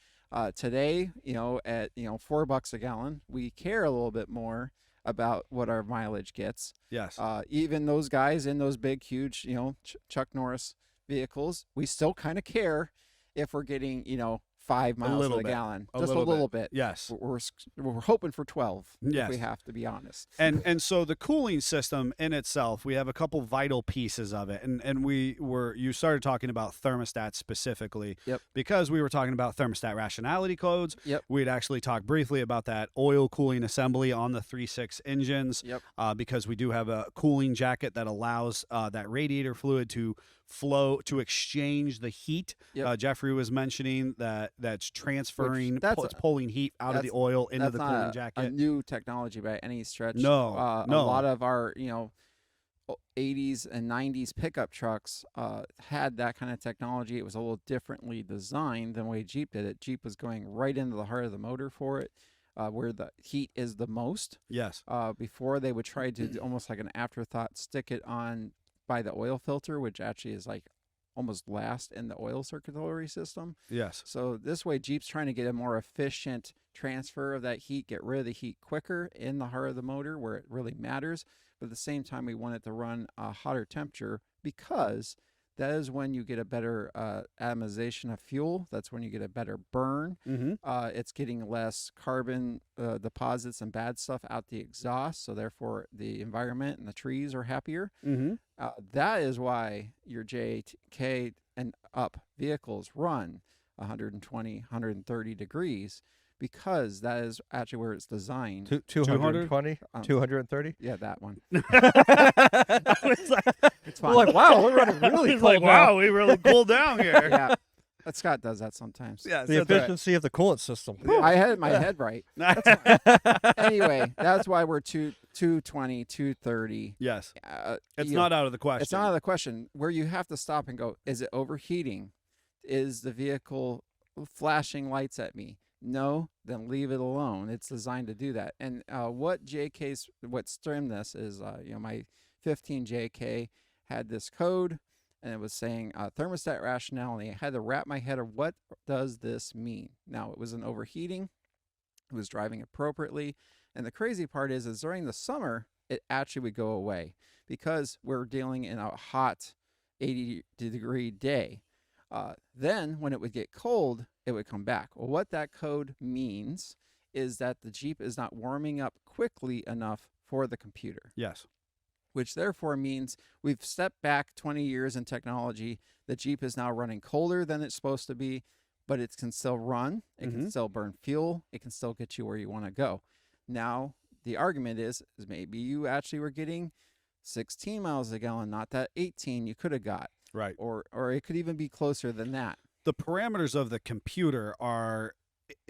Today, at $4 a gallon, we care a little bit more about what our mileage gets. Yes. Even those guys in those big, huge, Chuck Norris vehicles, we still kind of care if we're getting, 5 miles little a bit. gallon, A just little a little bit. Yes. We're hoping for 12. Yes. If we have to be honest. And so the cooling system in itself, we have a couple vital pieces of it. And you started talking about thermostats specifically. Yep. Because we were talking about thermostat rationality codes. Yep. We'd actually talked briefly about that oil cooling assembly on the 3.6 engines. Yep. Because we do have a cooling jacket that allows that radiator fluid to flow to exchange the heat. Yep. Jeffrey was mentioning that's transferring, it's pulling heat out of the that's- oil into That's the not cooling a jacket. new technology by any stretch. No, no. A lot of our, 80s and 90s pickup trucks had that kind of technology. It was a little differently designed than the way Jeep did it. Jeep was going right into the heart of the motor for it, where the heat is the most. Yes. Before they would try to do almost like an afterthought, stick it on by the oil filter, which actually is like almost last in the oil circulatory system. Yes. So this way, Jeep's trying to get a more efficient transfer of that heat, get rid of the heat quicker in the heart of the motor where it really matters. But at the same time, we want it to run a hotter temperature because that is when you get a better atomization of fuel. That's when you get a better burn. Mm-hmm. It's getting less carbon deposits and bad stuff out the exhaust. So therefore, the environment and the trees are happier. Mm-hmm. That is why your JK and up vehicles run 120, 130 degrees, because that is actually where it's designed. 220, 230. Yeah, that one. It's like, It's We're fine. like, wow, we're running really it's cold like, now. wow, we really cooled down here. Yeah, Scott does that sometimes. Yes, The that's right. efficiency of the coolant system. I had my head right. Anyway, that's why we're 220, 230. Yes. It's you know, not out of the question. It's not out of the question. Where you have to stop and go, is it overheating? Is the vehicle flashing lights at me? No, then leave it alone. It's designed to do that. And what stemmed this is, my 15 JK had this code, and it was saying thermostat rationality. I had to wrap my head of what does this mean. Now, it was an overheating. It was driving appropriately. And the crazy part is during the summer, it actually would go away because we're dealing in a hot 80-degree day. Then when it would get cold, it would come back. Well, what that code means is that the Jeep is not warming up quickly enough for the computer. Yes. Which therefore means we've stepped back 20 years in technology. The Jeep is now running colder than it's supposed to be, but it can still run. It can still burn fuel. It can still get you where you want to go. Now, the argument is maybe you actually were getting 16 miles a gallon, not that 18 you could have got. Right. Or it could even be closer than that. The parameters of the computer are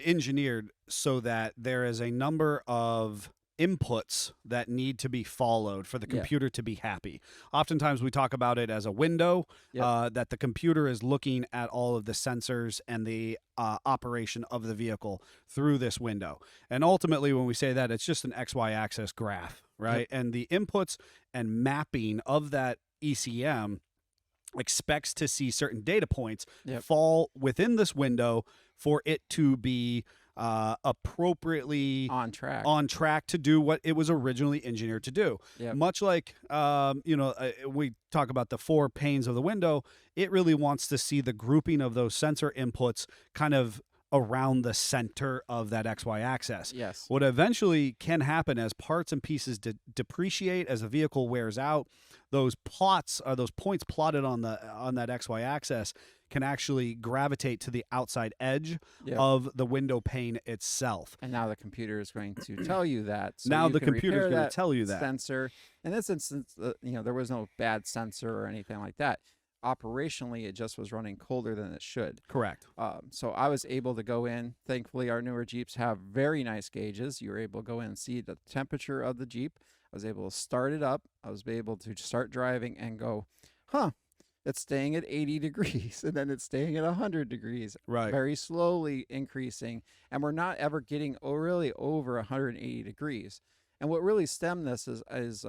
engineered so that there is a number of inputs that need to be followed for the computer to be happy. Oftentimes we talk about it as a window, that the computer is looking at all of the sensors and the operation of the vehicle through this window. And ultimately when we say that, it's just an XY axis graph, right? And the inputs and mapping of that ECM expects to see certain data points fall within this window for it to be appropriately on track to do what it was originally engineered to do. Much like we talk about the 4 panes of the window, it really wants to see the grouping of those sensor inputs kind of around the center of that XY axis. Yes. What eventually can happen as parts and pieces depreciate, as the vehicle wears out, those plots or those points plotted on that XY axis can actually gravitate to the outside edge of the window pane itself. And now the computer is going to tell you that. So now you the can computer is repair going that to tell you that. Sensor. In this instance, there was no bad sensor or anything like that. Operationally, it just was running colder than it should. Correct. So I was able to go in. Thankfully, our newer Jeeps have very nice gauges. You were able to go in and see the temperature of the Jeep. I was able to start it up. I was able to start driving and go, it's staying at 80 degrees, and then it's staying at 100 degrees. Right. Very slowly increasing, and we're not ever getting really over 180 degrees. And what really stemmed this is as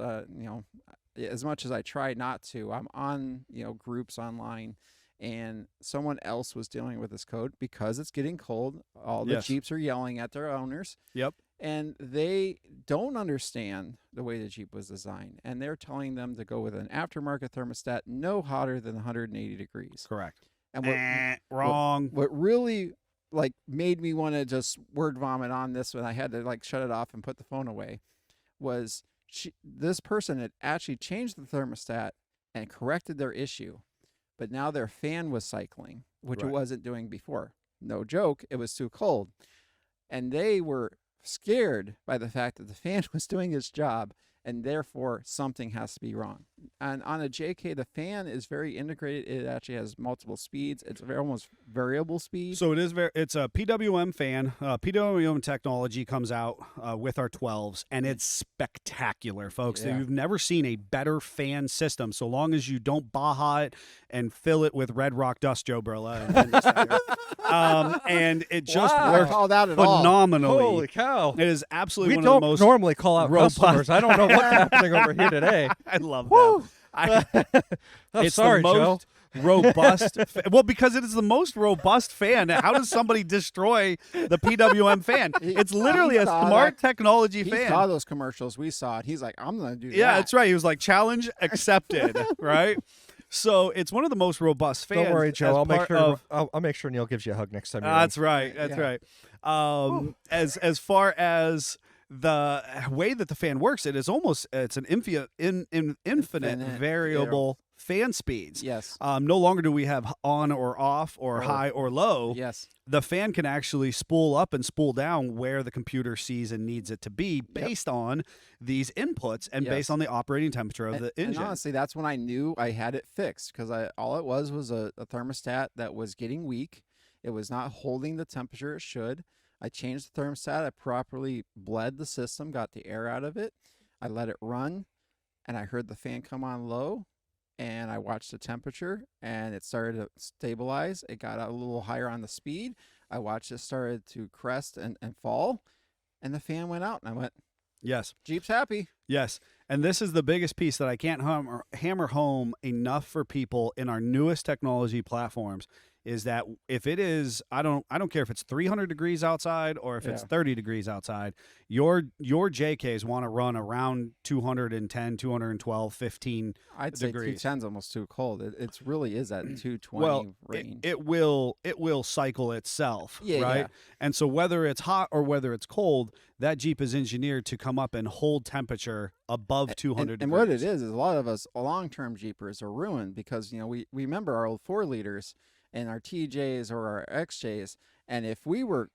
much as I try not to, I'm on, groups online, and someone else was dealing with this code because it's getting cold. All the Jeeps are yelling at their owners. Yep. And they don't understand the way the Jeep was designed. And they're telling them to go with an aftermarket thermostat no hotter than 180 degrees. Correct. And wrong. What really made me want to just word vomit on this when I had to shut it off and put the phone away was this person had actually changed the thermostat and corrected their issue. But now their fan was cycling, which it wasn't doing before. No joke, it was too cold. And they were scared by the fact that the fan was doing its job, and therefore something has to be wrong. And on a JK, the fan is very integrated. It actually has multiple speeds. It's almost variable speed. So it's a PWM fan. PWM technology comes out with our 12s, and it's spectacular, folks. Yeah. You've never seen a better fan system, so long as you don't Baja it and fill it with Red Rock Dust, Joe Burla. And it just works phenomenally. Holy cow. It is absolutely we one of the don't most normally call out customers. I don't know what's happening over here today. I love that. I'm sorry, the most Joe. robust. Well, because it is the most robust fan. How does somebody destroy the PWM fan? It's literally a smart technology He fan. saw those commercials. We saw it. He's like, I'm going to do that. Yeah, that's right. He was like, challenge accepted, right? So it's one of the most robust fans. Don't worry, Joe. I'll make sure Neil gives you a hug next time. That's right. That's right. As far as the way that the fan works, it's an infinite variable fan speeds. Yes. No longer do we have on or off or high or low. Yes. The fan can actually spool up and spool down where the computer sees and needs it to be based on these inputs and based on the operating temperature of the engine. And honestly, that's when I knew I had it fixed, because all it was a thermostat that was getting weak. It was not holding the temperature it should. I changed the thermostat. I properly bled the system, got the air out of it. I let it run, and I heard the fan come on low, and I watched the temperature, and it started to stabilize. It got a little higher on the speed. I watched it started to crest and fall, and the fan went out, and I went, yes. Jeep's happy. Yes. And this is the biggest piece that I can't hammer home enough for people in our newest technology platforms is that if it is, I don't care if it's 300 degrees outside or if it's 30 degrees outside, your JKs want to run around 210, 212, 15 I'd say degrees. 210's almost too cold. It really is at 220 Well, range. it will cycle itself, Yeah, right? yeah. And so whether it's hot or whether it's cold, that Jeep is engineered to come up and hold temperature above 200 and degrees. what it is a lot of us long-term Jeepers are ruined because we remember our old 4-liters and our TJs or our XJs, and if we were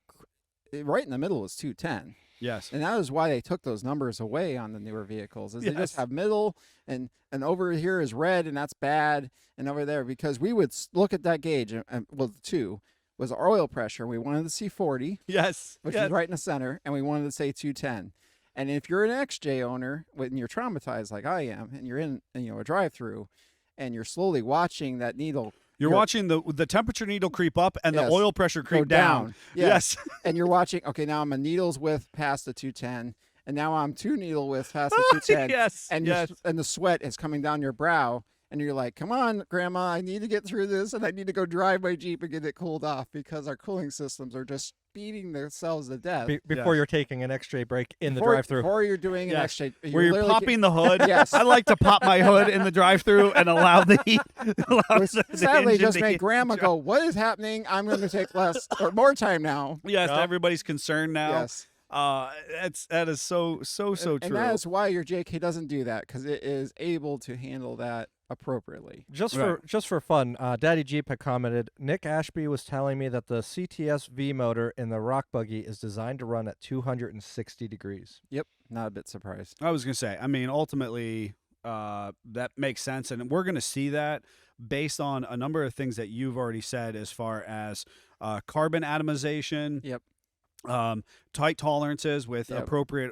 right in the middle is 210. Yes. And that is why they took those numbers away on the newer vehicles. Is they just Yes. have middle and over here is red and that's bad, and over there because we would look at that gauge and well, the two was our oil pressure. We wanted to see 40, Yes. which yes. is right in the center, and we wanted to say 210. And if you're an XJ owner, when you're traumatized like I am, and you're in a drive-through, and you're slowly watching that needle You're watching the temperature needle creep up and Yes. the oil pressure go creep down. Yes. Yes. And you're watching, okay, now I'm a needle's width past the 210, and now I'm 2 needle width past the 210. Yes. And yes. and the sweat is coming down your brow, and you're like, come on, Grandma, I need to get through this, and I need to go drive my Jeep and get it cooled off because our cooling systems are just beating themselves to death. Before Yes. you're taking an X-ray break in the Before- drive-through. Before you're doing an Yes. X-ray. Where you're literally popping the hood. Yes. I like to pop my hood in the drive-through and allow the heat. Which sadly just made Grandma go, what is happening? I'm going to take less or more time now. Yes, Yep. everybody's concerned now. Yes. That is so true. And that is why your JK doesn't do that, because it is able to handle that appropriately. Just Right. for fun, Daddy Jeep had commented, Nick Ashby was telling me that the CTS V motor in the Rock Buggy is designed to run at 260 degrees. Yep. Not a bit surprised. I was going to say, I mean, ultimately, that makes sense. And we're going to see that based on a number of things that you've already said as far as carbon atomization. Yep. Tight tolerances with Yep. appropriate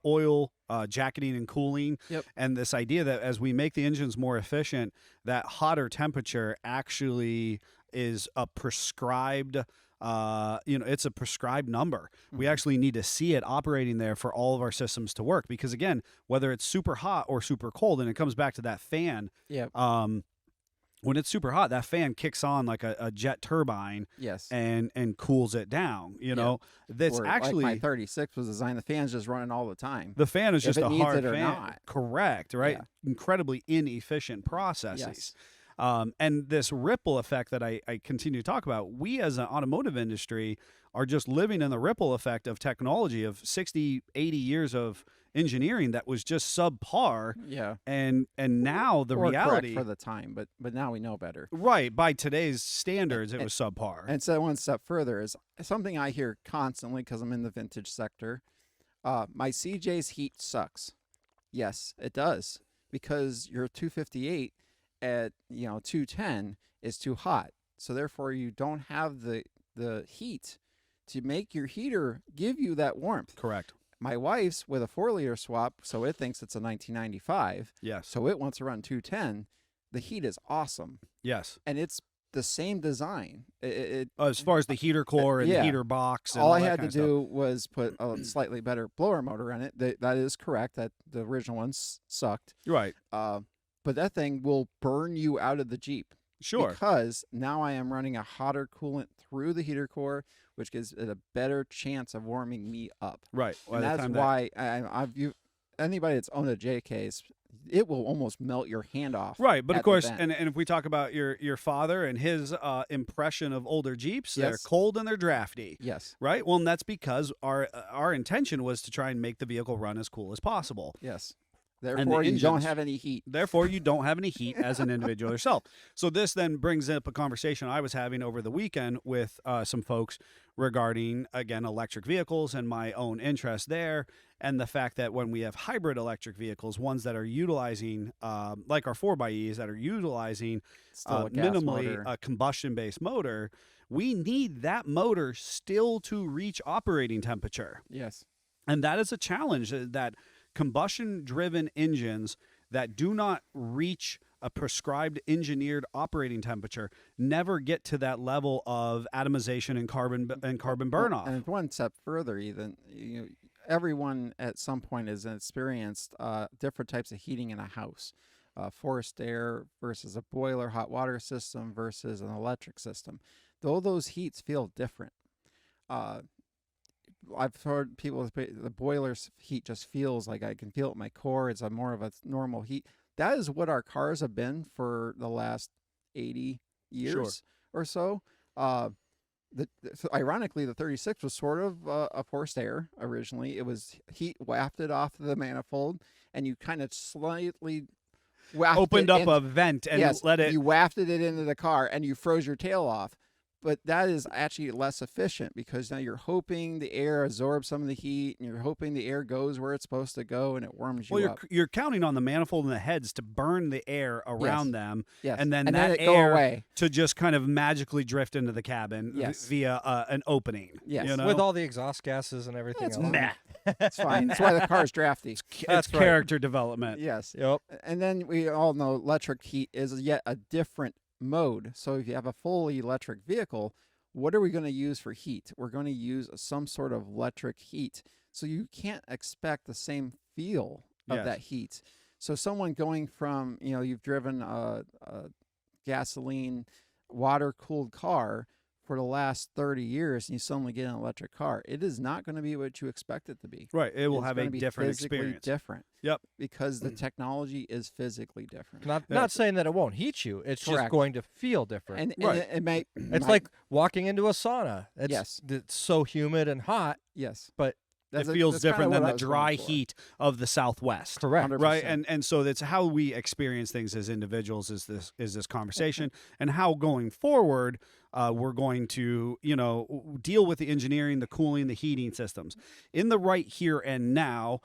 oil jacketing and cooling. Yep. And this idea that as we make the engines more efficient, that hotter temperature actually is a prescribed it's a prescribed number. We actually need to see it operating there for all of our systems to work, because again, whether it's super hot or super cold, and it comes back to that fan, Yep. when it's super hot, that fan kicks on like a jet turbine Yes. and cools it down. You know, that's Or actually like my 36 was designed. The fan's just running all the time. the fan is if just it a needs hard it or fan. not. Correct, right? Yeah. Incredibly inefficient processes. Yes. And this ripple effect that I continue to talk about, we as an automotive industry are just living in the ripple effect of technology of 60, 80 years of engineering that was just subpar. Yeah. And now the Or correct reality, for the time, but now we know better. right, by today's standards, it And- was subpar. And so one step further is something I hear constantly because I'm in the vintage sector. My CJ's heat sucks. Yes, it does, because your 258 at 210 is too hot. So therefore, you don't have the heat to make your heater give you that warmth. Correct. My wife's with a 4-liter swap, so it thinks it's a 1995. Yes. So it wants to run 210. The heat is awesome, Yes. and it's the same design. As far as the heater core and the yeah. heat box, and all I that had to kind of stuff. do was put a slightly better blower motor on it. That is correct. That the original ones sucked. Right. But that thing will burn you out of the Jeep. Sure. Because now I am running a hotter coolant through the heater core, which gives it a better chance of warming me up. Right. By And the that's time why anybody that's owned a JK's, it will almost melt your hand off. Right, but at of the course, vent. and if we talk about your father and his impression of older Jeeps, they're Yes. cold and they're drafty, Yes. right? Well, and that's because our intention was to try and make the vehicle run as cool as possible. Yes. the Therefore, you don't engines. have any heat. Therefore, you don't have any heat as an individual yourself. So this then brings up a conversation I was having over the weekend with some folks regarding, again, electric vehicles and my own interest there, and the fact that when we have hybrid electric vehicles, ones that are utilizing, like our 4xEs that are utilizing Still a gas minimally motor. a combustion-based motor, we need that motor still to reach operating temperature. Yes. And that is a challenge, that combustion-driven engines that do not reach a prescribed engineered operating temperature never get to that level of atomization and carbon burn off. And one step further, even everyone at some point has experienced different types of heating in a house. forced air versus a boiler hot water system versus an electric system. Though those heats feel different. I've heard people say the boiler's heat just feels like I can feel it in my core. It's a more of a normal heat. That is what our cars have been for the last 80 years or so. So ironically, the 36 was sort of a forced air originally. It was heat wafted off the manifold, and you kind of slightly opened up a vent and let it. You wafted it into the car, and you froze your tail off. But that is actually less efficient because now you're hoping the air absorbs some of the heat, and you're hoping the air goes where it's supposed to go, and it warms you up. You're counting on the manifold and the heads to burn the air around them, and then that it air go away. to just kind of magically drift into the cabin via an opening. Yes, you know? With all the exhaust gases and everything else. Meh. It's fine. That's why the car's drafty. It's character development. Yes. Yep. And then we all know electric heat is yet a different mode. So if you have a fully electric vehicle, what are we going to use for heat? We're going to use some sort of electric heat. So you can't expect the same feel of that heat. So someone going from, you've driven a gasoline, water-cooled car for the last 30 years and you suddenly get an electric car, it is not going to be what you expect it to be. Right. It will It's have gonna a be different physically experience. different. Yep. Because the technology is physically different. Not saying that it won't heat you. It's just going to feel different. And it may. It's like walking into a sauna. It's so humid and hot. Yes. But it feels different than the dry heat of the Southwest. Correct. 100%. Right. And so that's how we experience things as individuals is this conversation and how going forward we're going to, deal with the engineering, the cooling, the heating systems. In the right here and now,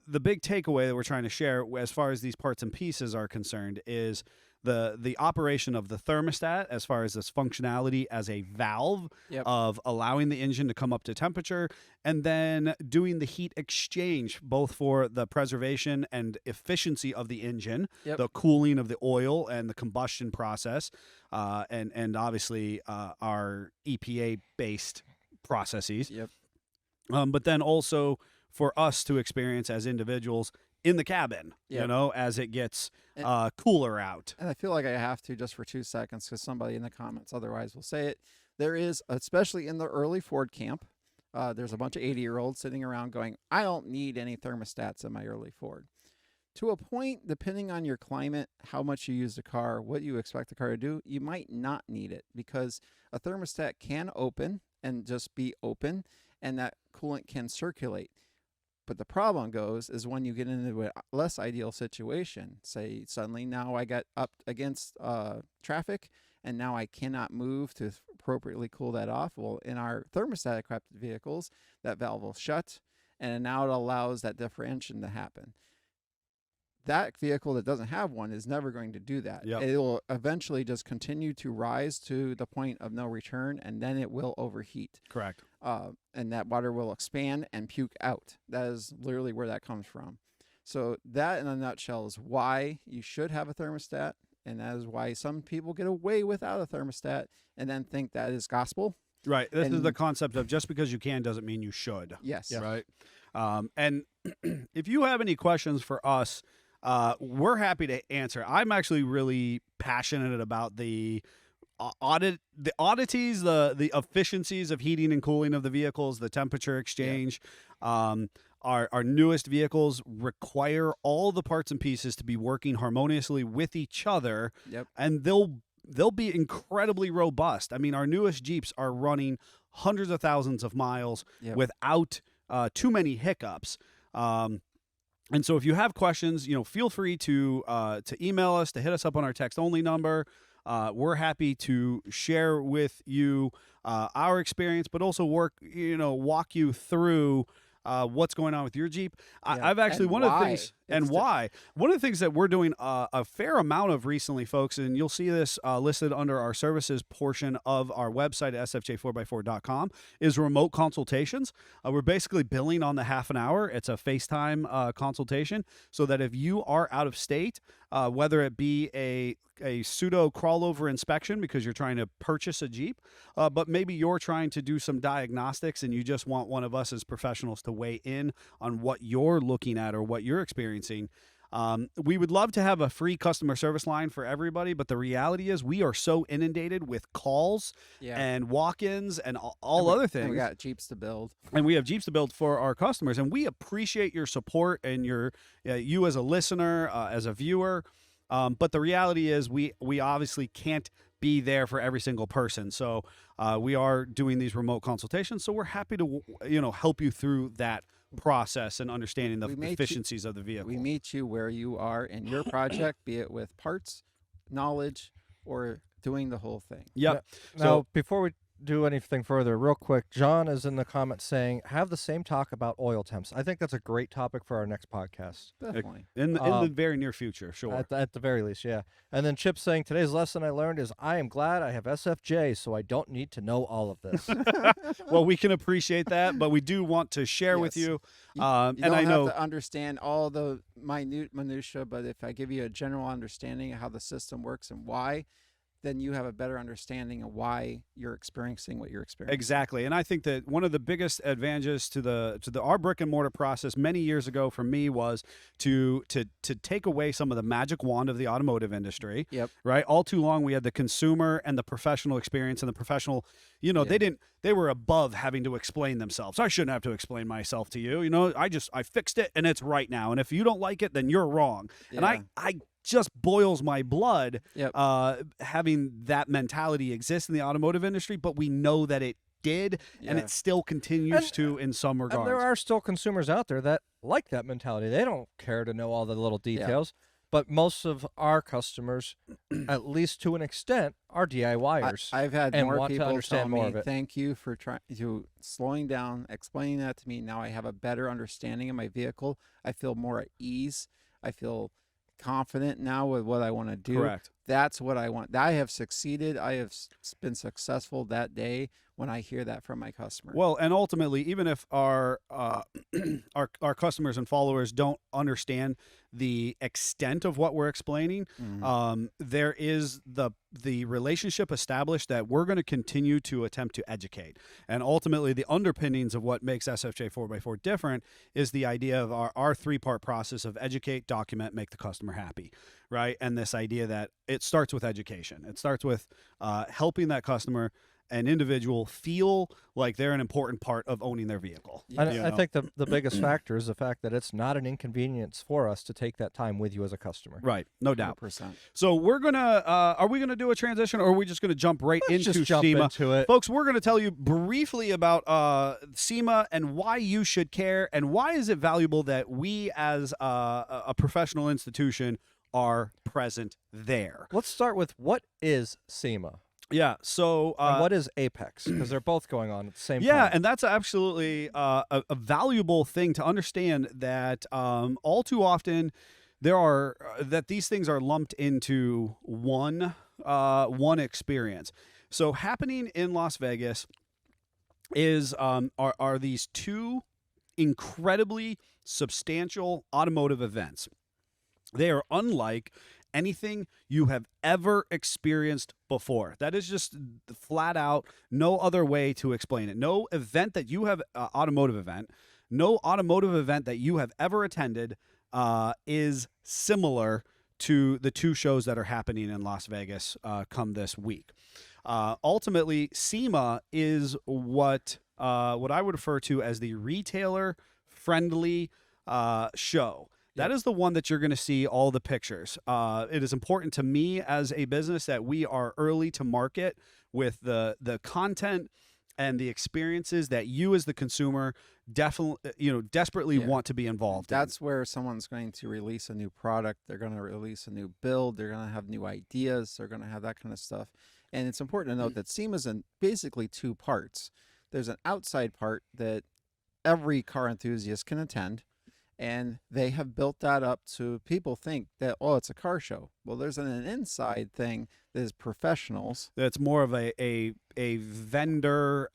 the big takeaway that we're trying to share as far as these parts and pieces are concerned is the operation of the thermostat as far as this functionality as a valve of allowing the engine to come up to temperature and then doing the heat exchange both for the preservation and efficiency of the engine, the cooling of the oil and the combustion process, and obviously our EPA-based processes. Yep. But then also for us to experience as individuals in the cabin, as it gets cooler out. And I feel like I have to just for 2 seconds because somebody in the comments otherwise will say it. There is, especially in the early Ford camp, there's a bunch of 80-year-olds sitting around going, I don't need any thermostats in my early Ford. To a point, depending on your climate, how much you use the car, what you expect the car to do, you might not need it because a thermostat can open and just be open, and that coolant can circulate. But the problem is when you get into a less ideal situation, say suddenly now I got up against traffic and now I cannot move to appropriately cool that off. Well, in our thermostat equipped vehicles, that valve will shut and now it allows that differentiation to happen. That vehicle that doesn't have one is never going to do that. Yep. It will eventually just continue to rise to the point of no return, and then it will overheat. Correct. And that water will expand and puke out. That is literally where that comes from. So that, in a nutshell, is why you should have a thermostat, and that is why some people get away without a thermostat and then think that is gospel. Right. This is the concept of just because you can doesn't mean you should. Yes. Right. And if you have any questions for us, we're happy to answer. I'm actually really passionate about the oddities, the efficiencies of heating and cooling of the vehicles, the temperature exchange. Our newest vehicles require all the parts and pieces to be working harmoniously with each other, and they'll be incredibly robust. I mean, our newest Jeeps are running hundreds of thousands of miles without too many hiccups. And so if you have questions, feel free to email us, to hit us up on our text-only number. We're happy to share with you our experience, but also walk you through what's going on with your Jeep. I've actually And one of the why. things and why. One of the things that we're doing a fair amount of recently, folks, and you'll see this listed under our services portion of our website at sfj4x4.com, is remote consultations. We're basically billing on the half an hour. It's a FaceTime consultation so that if you are out of state, whether it be a pseudo crawlover inspection because you're trying to purchase a Jeep, but maybe you're trying to do some diagnostics and you just want one of us as professionals to weigh in on what you're looking at or what you're experiencing, We would love to have a free customer service line for everybody, but the reality is we are so inundated with calls and walk-ins and all other things. And we got Jeeps to build. And we have Jeeps to build for our customers, and we appreciate your support and your you as a listener, as a viewer. But the reality is we obviously can't be there for every single person. So we are doing these remote consultations. So we're happy to help you through that process and understanding the efficiencies of the vehicle. We meet you where you are in your project, be it with parts, knowledge, or doing the whole thing. Yep. Now, before we do anything further, real quick, John is in the comments saying, have the same talk about oil temps. I think that's a great topic for our next podcast. Definitely. In the very near future, sure. At the very least, yeah. And then Chip saying, today's lesson I learned is I am glad I have SFJ, so I don't need to know all of this. Well, we can appreciate that, but we do want to share with you. You and don't I know have to understand all the minute minutia, but if I give you a general understanding of how the system works and why, then you have a better understanding of why you're experiencing what you're experiencing. Exactly. And I think that one of the biggest advantages to our brick and mortar process many years ago for me was to take away some of the magic wand of the automotive industry. Yep. Right. All too long we had the consumer and the professional experience, and the professional, they were above having to explain themselves. I shouldn't have to explain myself to you. I fixed it and it's right now. And if you don't like it, then you're wrong. Yeah. And I just boils my blood Yep. having that mentality exist in the automotive industry, but we know that it did, and it still continues to in some regards. And there are still consumers out there that like that mentality. They don't care to know all the little details. But most of our customers, at least to an extent, are DIYers. I've had and more want to people understand tell more me, of it. thank you for slowing down, explaining that to me. Now I have a better understanding of my vehicle. I feel more at ease. I feel confident now with what I want to do. Correct. That's what I want. I have succeeded. I have been successful that day when I hear that from my customer. Well, and ultimately, even if our our customers and followers don't understand the extent of what we're explaining, there is the relationship established that we're going to continue to attempt to educate. And ultimately, the underpinnings of what makes SFJ 4x4 different is the idea of our three-part process of educate, document, make the customer happy, right? And this idea that it starts with education. It starts with helping that customer, an individual, feel like they're an important part of owning their vehicle. I think the biggest factor is the fact that it's not an inconvenience for us to take that time with you as a customer. Right, no doubt. 100%. So we're gonna, are we gonna do a transition, or are we just gonna jump right into just jump SEMA? into it. Folks, we're gonna tell you briefly about SEMA and why you should care, and why is it valuable that we as a professional institution are present there. Let's start with what is SEMA? Yeah, so and what is Apex? Because they're both going on at the same time. Yeah, and that's absolutely a valuable thing to understand, that all too often that these things are lumped into one experience. So happening in Las Vegas is are these two incredibly substantial automotive events. They are unlike anything you have ever experienced before. That is just flat out no other way to explain it. No event that you have, no automotive event that you have ever attended is similar to the two shows that are happening in Las Vegas come this week. Ultimately, SEMA is what I would refer to as the retailer-friendly show. That is the one that you're going to see all the pictures. It is important to me as a business that we are early to market with the content and the experiences that you as the consumer desperately want to be involved in. That's where someone's going to release a new product. They're going to release a new build. They're going to have new ideas. They're going to have that kind of stuff. And it's important to note that SEMA's in basically two parts. There's an outside part that every car enthusiast can attend, and they have built that up to people think that, it's a car show. Well, there's an inside thing that is professionals. That's more of a vendor,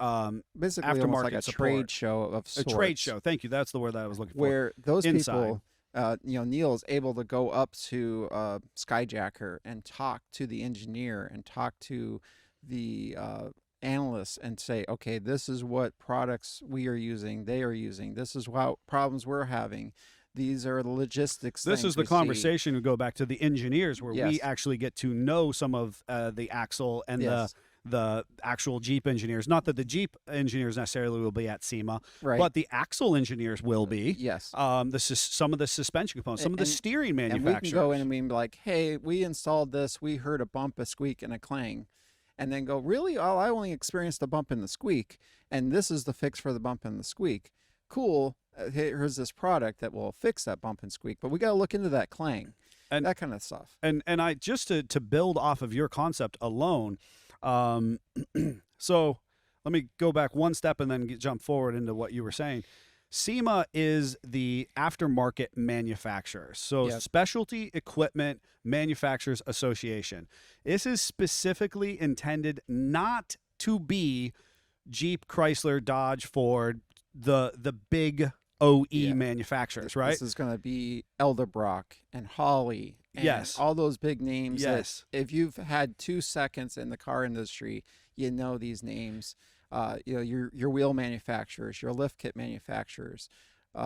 basically aftermarket almost like a support. Trade show of sorts. A trade show. Thank you. That's the word that I was looking for. Where those Inside. people, Neil is able to go up to Skyjacker and talk to the engineer and talk to the analysts and say, okay, this is what products we are using, they are using, this is what problems we're having, These are the logistics. This things is the we see. conversation we go back to the engineers, where we Yes. actually get to know some of the axle and Yes. the actual Jeep engineers. Not that the Jeep engineers necessarily will be at SEMA, Right. but the axle engineers will be. Yes. Some of the suspension components, some of the steering And manufacturers. we can go in and we can be like, hey, we installed this. We heard a bump, a squeak, and a clang. And then go, really? Oh, I only experienced a bump and the squeak. And this is the fix for the bump and the squeak. Cool. Here's this product that will fix that bump and squeak. But we got to look into that clang and that kind of stuff. And I just to build off of your concept alone. So let me go back one step and then jump forward into what you were saying. SEMA is the aftermarket manufacturer. So Yep. Specialty Equipment Manufacturers Association. This is specifically intended not to be Jeep, Chrysler, Dodge, Ford, the big OE Yeah. manufacturers, right? This is going to be Eldebrock and Holly. And Yes. all those big names. that Yes. if you've had 2 seconds in the car industry, you know these names. Your wheel manufacturers, your lift kit manufacturers,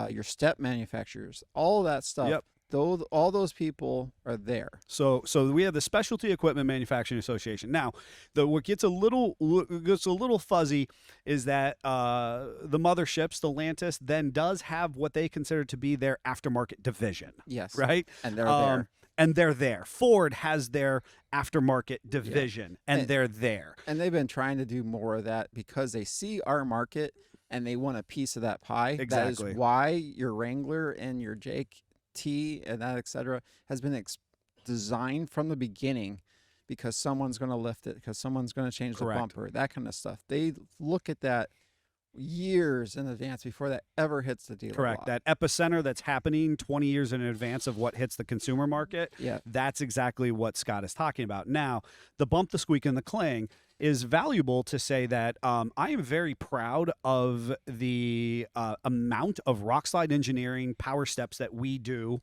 your step manufacturers, all of that stuff. Yep. All those people are there. So we have the Specialty Equipment Manufacturing Association. Now, what gets a little fuzzy is that the mothership, Stellantis, then does have what they consider to be their aftermarket division, Yes. right? And they're there. And they're there. Ford has their aftermarket division, and they're there. And they've been trying to do more of that because they see our market and they want a piece of that pie. Exactly. That is why your Wrangler and your JT and that, et cetera, has been designed from the beginning because someone's going to lift it, because someone's going to change Correct. the bumper, that kind of stuff. They look at that years in advance before that ever hits the dealer Correct. lot. That epicenter that's happening 20 years in advance of what hits the consumer market. Yeah. That's exactly what Scott is talking about. Now, the bump, the squeak, and the clang is valuable to say that I am very proud of the amount of rockslide engineering power steps that we do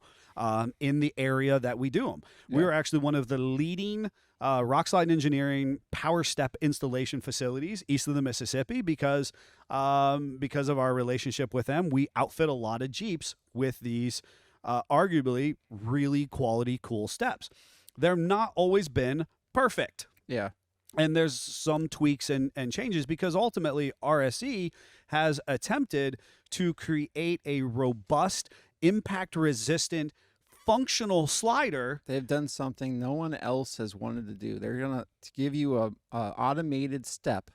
in the area that we do them. We Yeah. are actually one of the leading rockslide engineering power step installation facilities east of the Mississippi because of our relationship with them. We outfit a lot of Jeeps with these arguably really quality, cool steps. They're not always been perfect. Yeah. And there's some tweaks and changes because ultimately RSE has attempted to create a robust, impact-resistant, functional slider. They've done something no one else has wanted to do. They're going to give you a automated step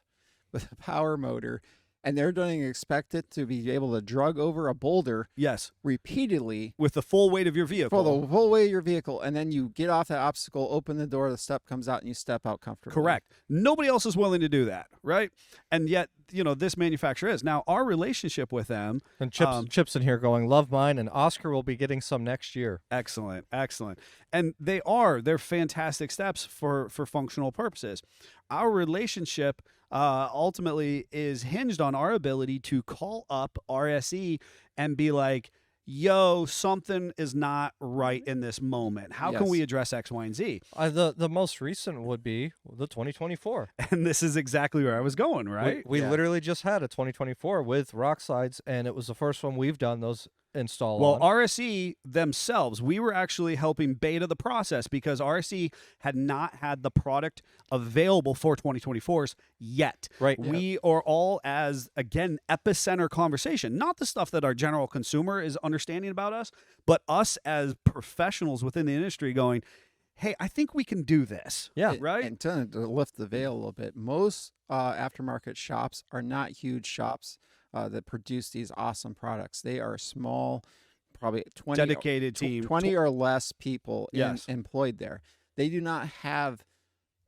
with a power motor, and they're going to expect it to be able to drug over a boulder Yes, repeatedly with the full weight of your vehicle. for the whole way of your vehicle, and then you get off that obstacle, open the door, the step comes out, and you step out comfortably. Correct. Nobody else is willing to do that, right? And yet, this manufacturer is. Now, our relationship with them. And Chip's in here going, love mine, and Oscar will be getting some next year. Excellent, excellent. And they're fantastic steps for functional purposes. Our relationship ultimately is hinged on our ability to call up RSE and be like, yo, something is not right in this moment. How can Yes. we address X, Y, and Z? The most recent would be the 2024. And this is exactly where I was going, right? We Yeah. literally just had a 2024 with rock slides, and it was the first one we've done those install Well, on. RSE themselves, we were actually helping beta the process because RSE had not had the product available for 2024s yet. Right. We are all as, again, epicenter conversation, not the stuff that our general consumer is understanding about us, but us as professionals within the industry going, hey, I think we can do this. Yeah. Right? And to lift the veil a little bit, most aftermarket shops are not huge shops that produce these awesome products. They are small, probably 20 Dedicated team. 20 or less people Yes. employed there. They do not have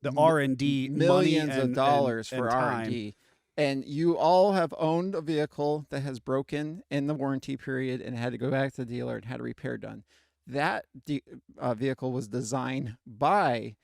The R&D money millions and of dollars and for time. R&D. And you all have owned a vehicle that has broken in the warranty period and had to go back to the dealer and had a repair done. That vehicle was designed by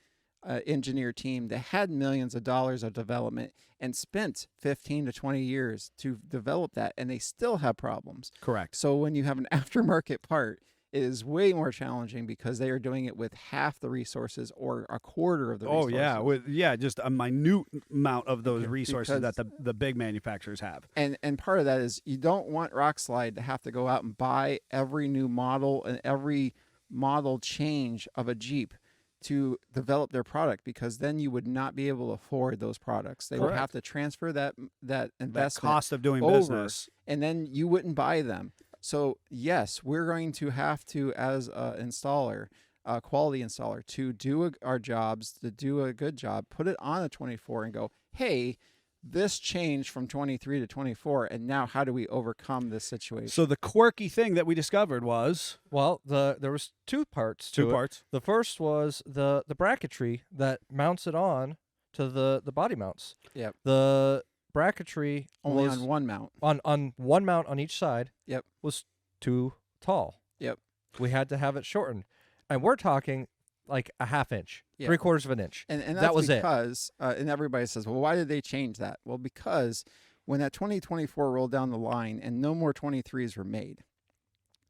an engineer team that had millions of dollars of development and spent 15 to 20 years to develop that, and they still have problems. Correct. So when you have an aftermarket part It is way more challenging because they are doing it with half the resources or a quarter of the resources. Oh yeah, just a minute amount of those resources Because- that the big manufacturers have. And part of that is you don't want Rockslide to have to go out and buy every new model and every model change of a Jeep to develop their product, because then you would not be able to afford those products. They would Correct. have to transfer that That investment cost of doing over, business. and then you wouldn't buy them. So yes, we're going to have to, as an installer, a quality installer, to do our jobs, to do a good job, put it on a 24 and go, hey, this changed from 23 to 24, and now how do we overcome this situation? So the quirky thing that we discovered was Well, there was two parts to two it. parts. The first was the bracketry that mounts it on to the body mounts. Yep. The bracketry Only was on one mount. on one mount on each side. Yep. Was too tall. Yep. We had to have it shortened, and we're talking like a half inch, Yeah. 3/4 of an inch. And that that's was it. because, and everybody says, well, why did they change that? Well, because when that 2024 rolled down the line and no more 23s were made,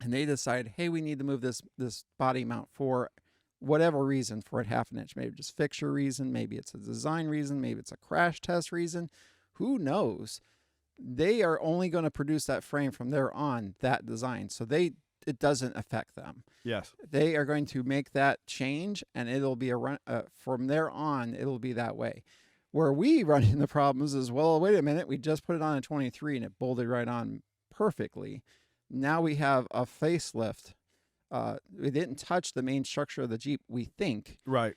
and they decided, hey, we need to move this body mount for whatever reason, for a half an inch, maybe just fixture reason, maybe it's a design reason, maybe it's a crash test reason, who knows? They are only going to produce that frame from there on, that design. So it doesn't affect them. Yes. They are going to make that change, and it'll be from there on, it'll be that way. Where we run into problems is, well, wait a minute, we just put it on a 23 and it bolted right on perfectly. Now we have a facelift. We didn't touch the main structure of the Jeep, we think, Right.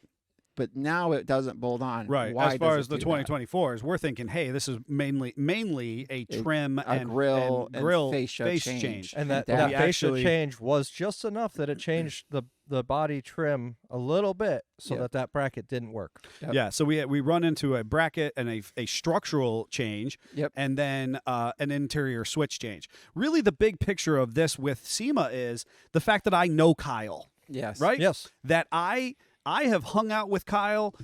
but now it doesn't bolt on. Right. Why as far does as it the do that? 2024s, we're thinking, hey, this is mainly a trim A and grill and grill fascia face change. And that, And that we fascia actually- change was just enough that it changed the body trim a little bit so Yep. that bracket didn't work. Yep. Yeah, so we run into a bracket and a structural change, Yep. and then an interior switch change. Really, the big picture of this with SEMA is the fact that I know Kyle, Yes. right? Yes. That I have hung out with Kyle.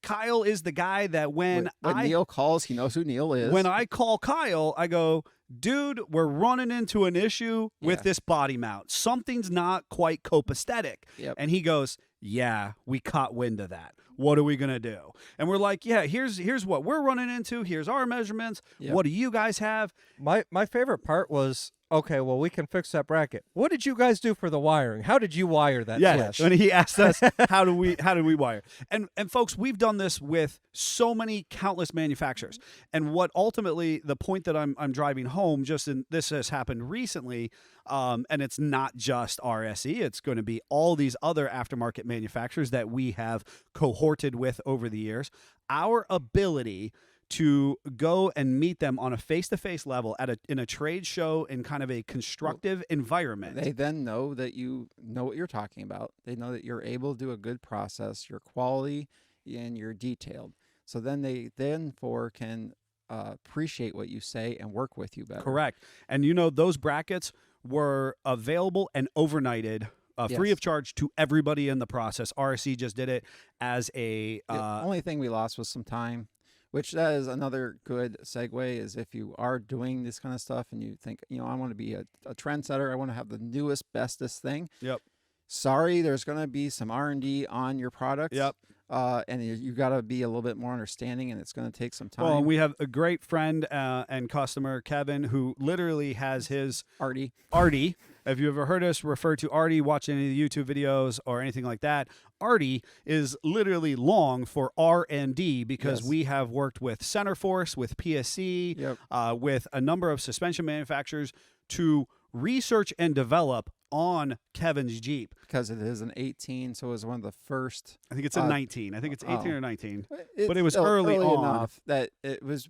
Kyle is the guy that when Neil calls, he knows who Neil is. when I call Kyle, I go, dude, we're running into an issue with Yeah. this body mount. Something's not quite copacetic. Yep. And he goes, yeah, we caught wind of that. What are we going to do? And we're like, yeah, here's what we're running into. Here's our measurements. Yep. What do you guys have? My favorite part was, okay, well, we can fix that bracket. What did you guys do for the wiring? How did you wire that Yes. switch? And he asked us, how do we wire? And folks, we've done this with so many countless manufacturers. And what ultimately the point that I'm driving home, this has happened recently, and it's not just RSE, it's going to be all these other aftermarket manufacturers that we have cohorted with over the years. Our ability to go and meet them on a face-to-face level in a trade show in kind of a constructive environment. They then know that you know what you're talking about. They know that you're able to do a good process, you're quality, and you're detailed. So then they can appreciate what you say and work with you better. Correct. And those brackets were available and overnighted free Yes. of charge to everybody in the process. RSC just did it as a The only thing we lost was some time, which that is another good segue, is if you are doing this kind of stuff and you think, I want to be a trendsetter, I want to have the newest, bestest thing. Yep. Sorry, there's going to be some R&D on your product. Yep. And you got to be a little bit more understanding, and it's going to take some time. Well, and we have a great friend and customer, Kevin, who literally has his Artie. Artie. If you ever heard us refer to Artie, watch any of the YouTube videos or anything like that, Artie is literally long for R&D because Yes. we have worked with Centerforce, with PSC, Yep. with a number of suspension manufacturers to research and develop on Kevin's Jeep. Because it is an 18, so it was one of the first. I think it's a 19. I think it's 18 or 19. But it was still early on. enough that it was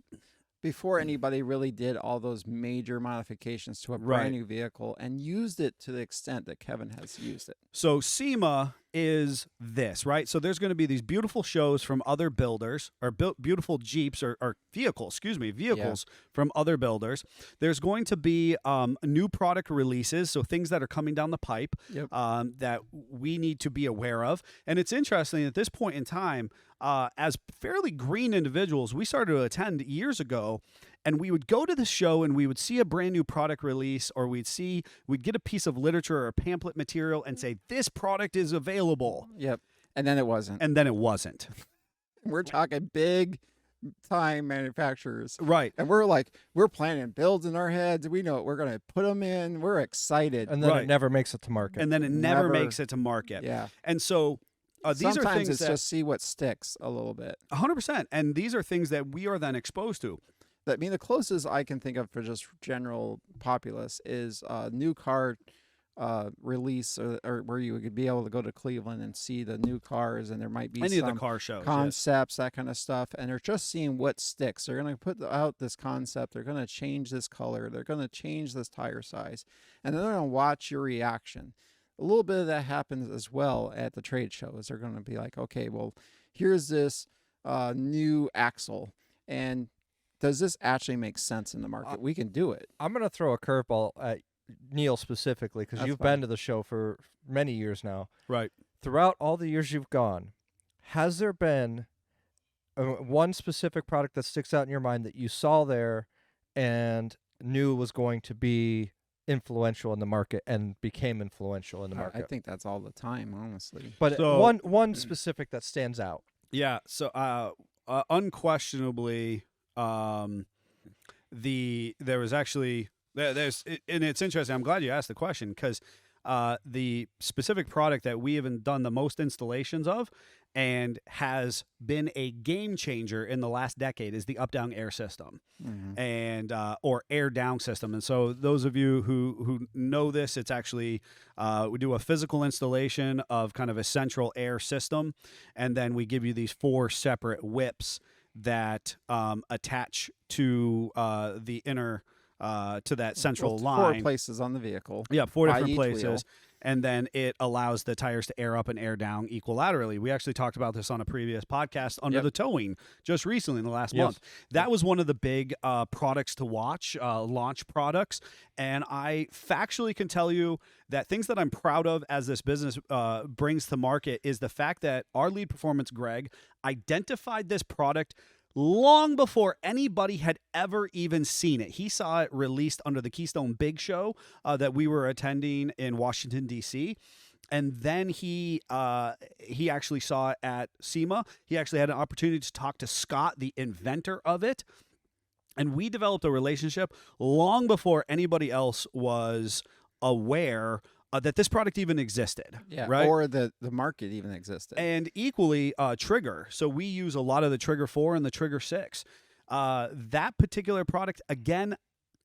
before anybody really did all those major modifications to a Right. brand new vehicle and used it to the extent that Kevin has used it. So SEMA is this, right? So there's going to be these beautiful shows from other builders, or beautiful Jeeps or vehicles from other builders. There's going to be new product releases, so things that are coming down the pipe Yep. that we need to be aware of. And it's interesting at this point in time, as fairly green individuals, we started to attend years ago And we would go to the show and we would see a brand new product release, or we'd get a piece of literature or a pamphlet material and say, this product is available. Yep. And then it wasn't. And then it wasn't. We're talking big time manufacturers. Right. And we're planning builds in our heads. We know we're going to put them in. We're excited. And then Right. it never makes it to market. And then it never Never. makes it to market. Yeah. And so these are Sometimes things it's that just see what sticks a little bit. 100%. And these are things that we are then exposed to. I mean, the closest I can think of for just general populace is a new car release, or where you could be able to go to Cleveland and see the new cars, and there might be Any some of the car shows. yes. concepts, that kind of stuff, and they're just seeing what sticks. They're going to put out this concept. They're going to change this color. They're going to change this tire size, and then they're going to watch your reaction. A little bit of that happens as well at the trade shows. They're going to be like, okay, well, here's this new axle, and does this actually make sense in the market? We can do it. I'm going to throw a curveball at Neil specifically, because That's you've fine. been to the show for many years now. Right. Throughout all the years you've gone, has there been one specific product that sticks out in your mind that you saw there and knew was going to be influential in the market and became influential in the I market? think that's all the time, honestly. But So- one specific that stands out. Yeah. So unquestionably, there was actually there's and it's interesting. I'm glad you asked the question, because the specific product that we have done the most installations of and has been a game changer in the last decade is the up-down air system, and or air down system. And so those of you who know this, it's actually we do a physical installation of kind of a central air system, and then we give you these 4 separate whips that attach to the inner to that central Well, line. 4 places on the vehicle. Yeah, 4 by different each places. wheel. And then it allows the tires to air up and air down equilaterally. We actually talked about this on a previous podcast under Yep. the towing just recently in the last Yes. month. That was one of the big products to watch, launch products. And I factually can tell you that things that I'm proud of as this business brings to market is the fact that our lead performance, Greg, identified this product long before anybody had ever even seen it. He saw it released under the Keystone Big Show that we were attending in Washington, D.C., and then he actually saw it at SEMA. He actually had an opportunity to talk to Scott, the inventor of it, and we developed a relationship long before anybody else was aware that this product even existed. Yeah, right? or the market even existed. And equally, Trigger. So we use a lot of the Trigger 4 and the Trigger 6. That particular product, again,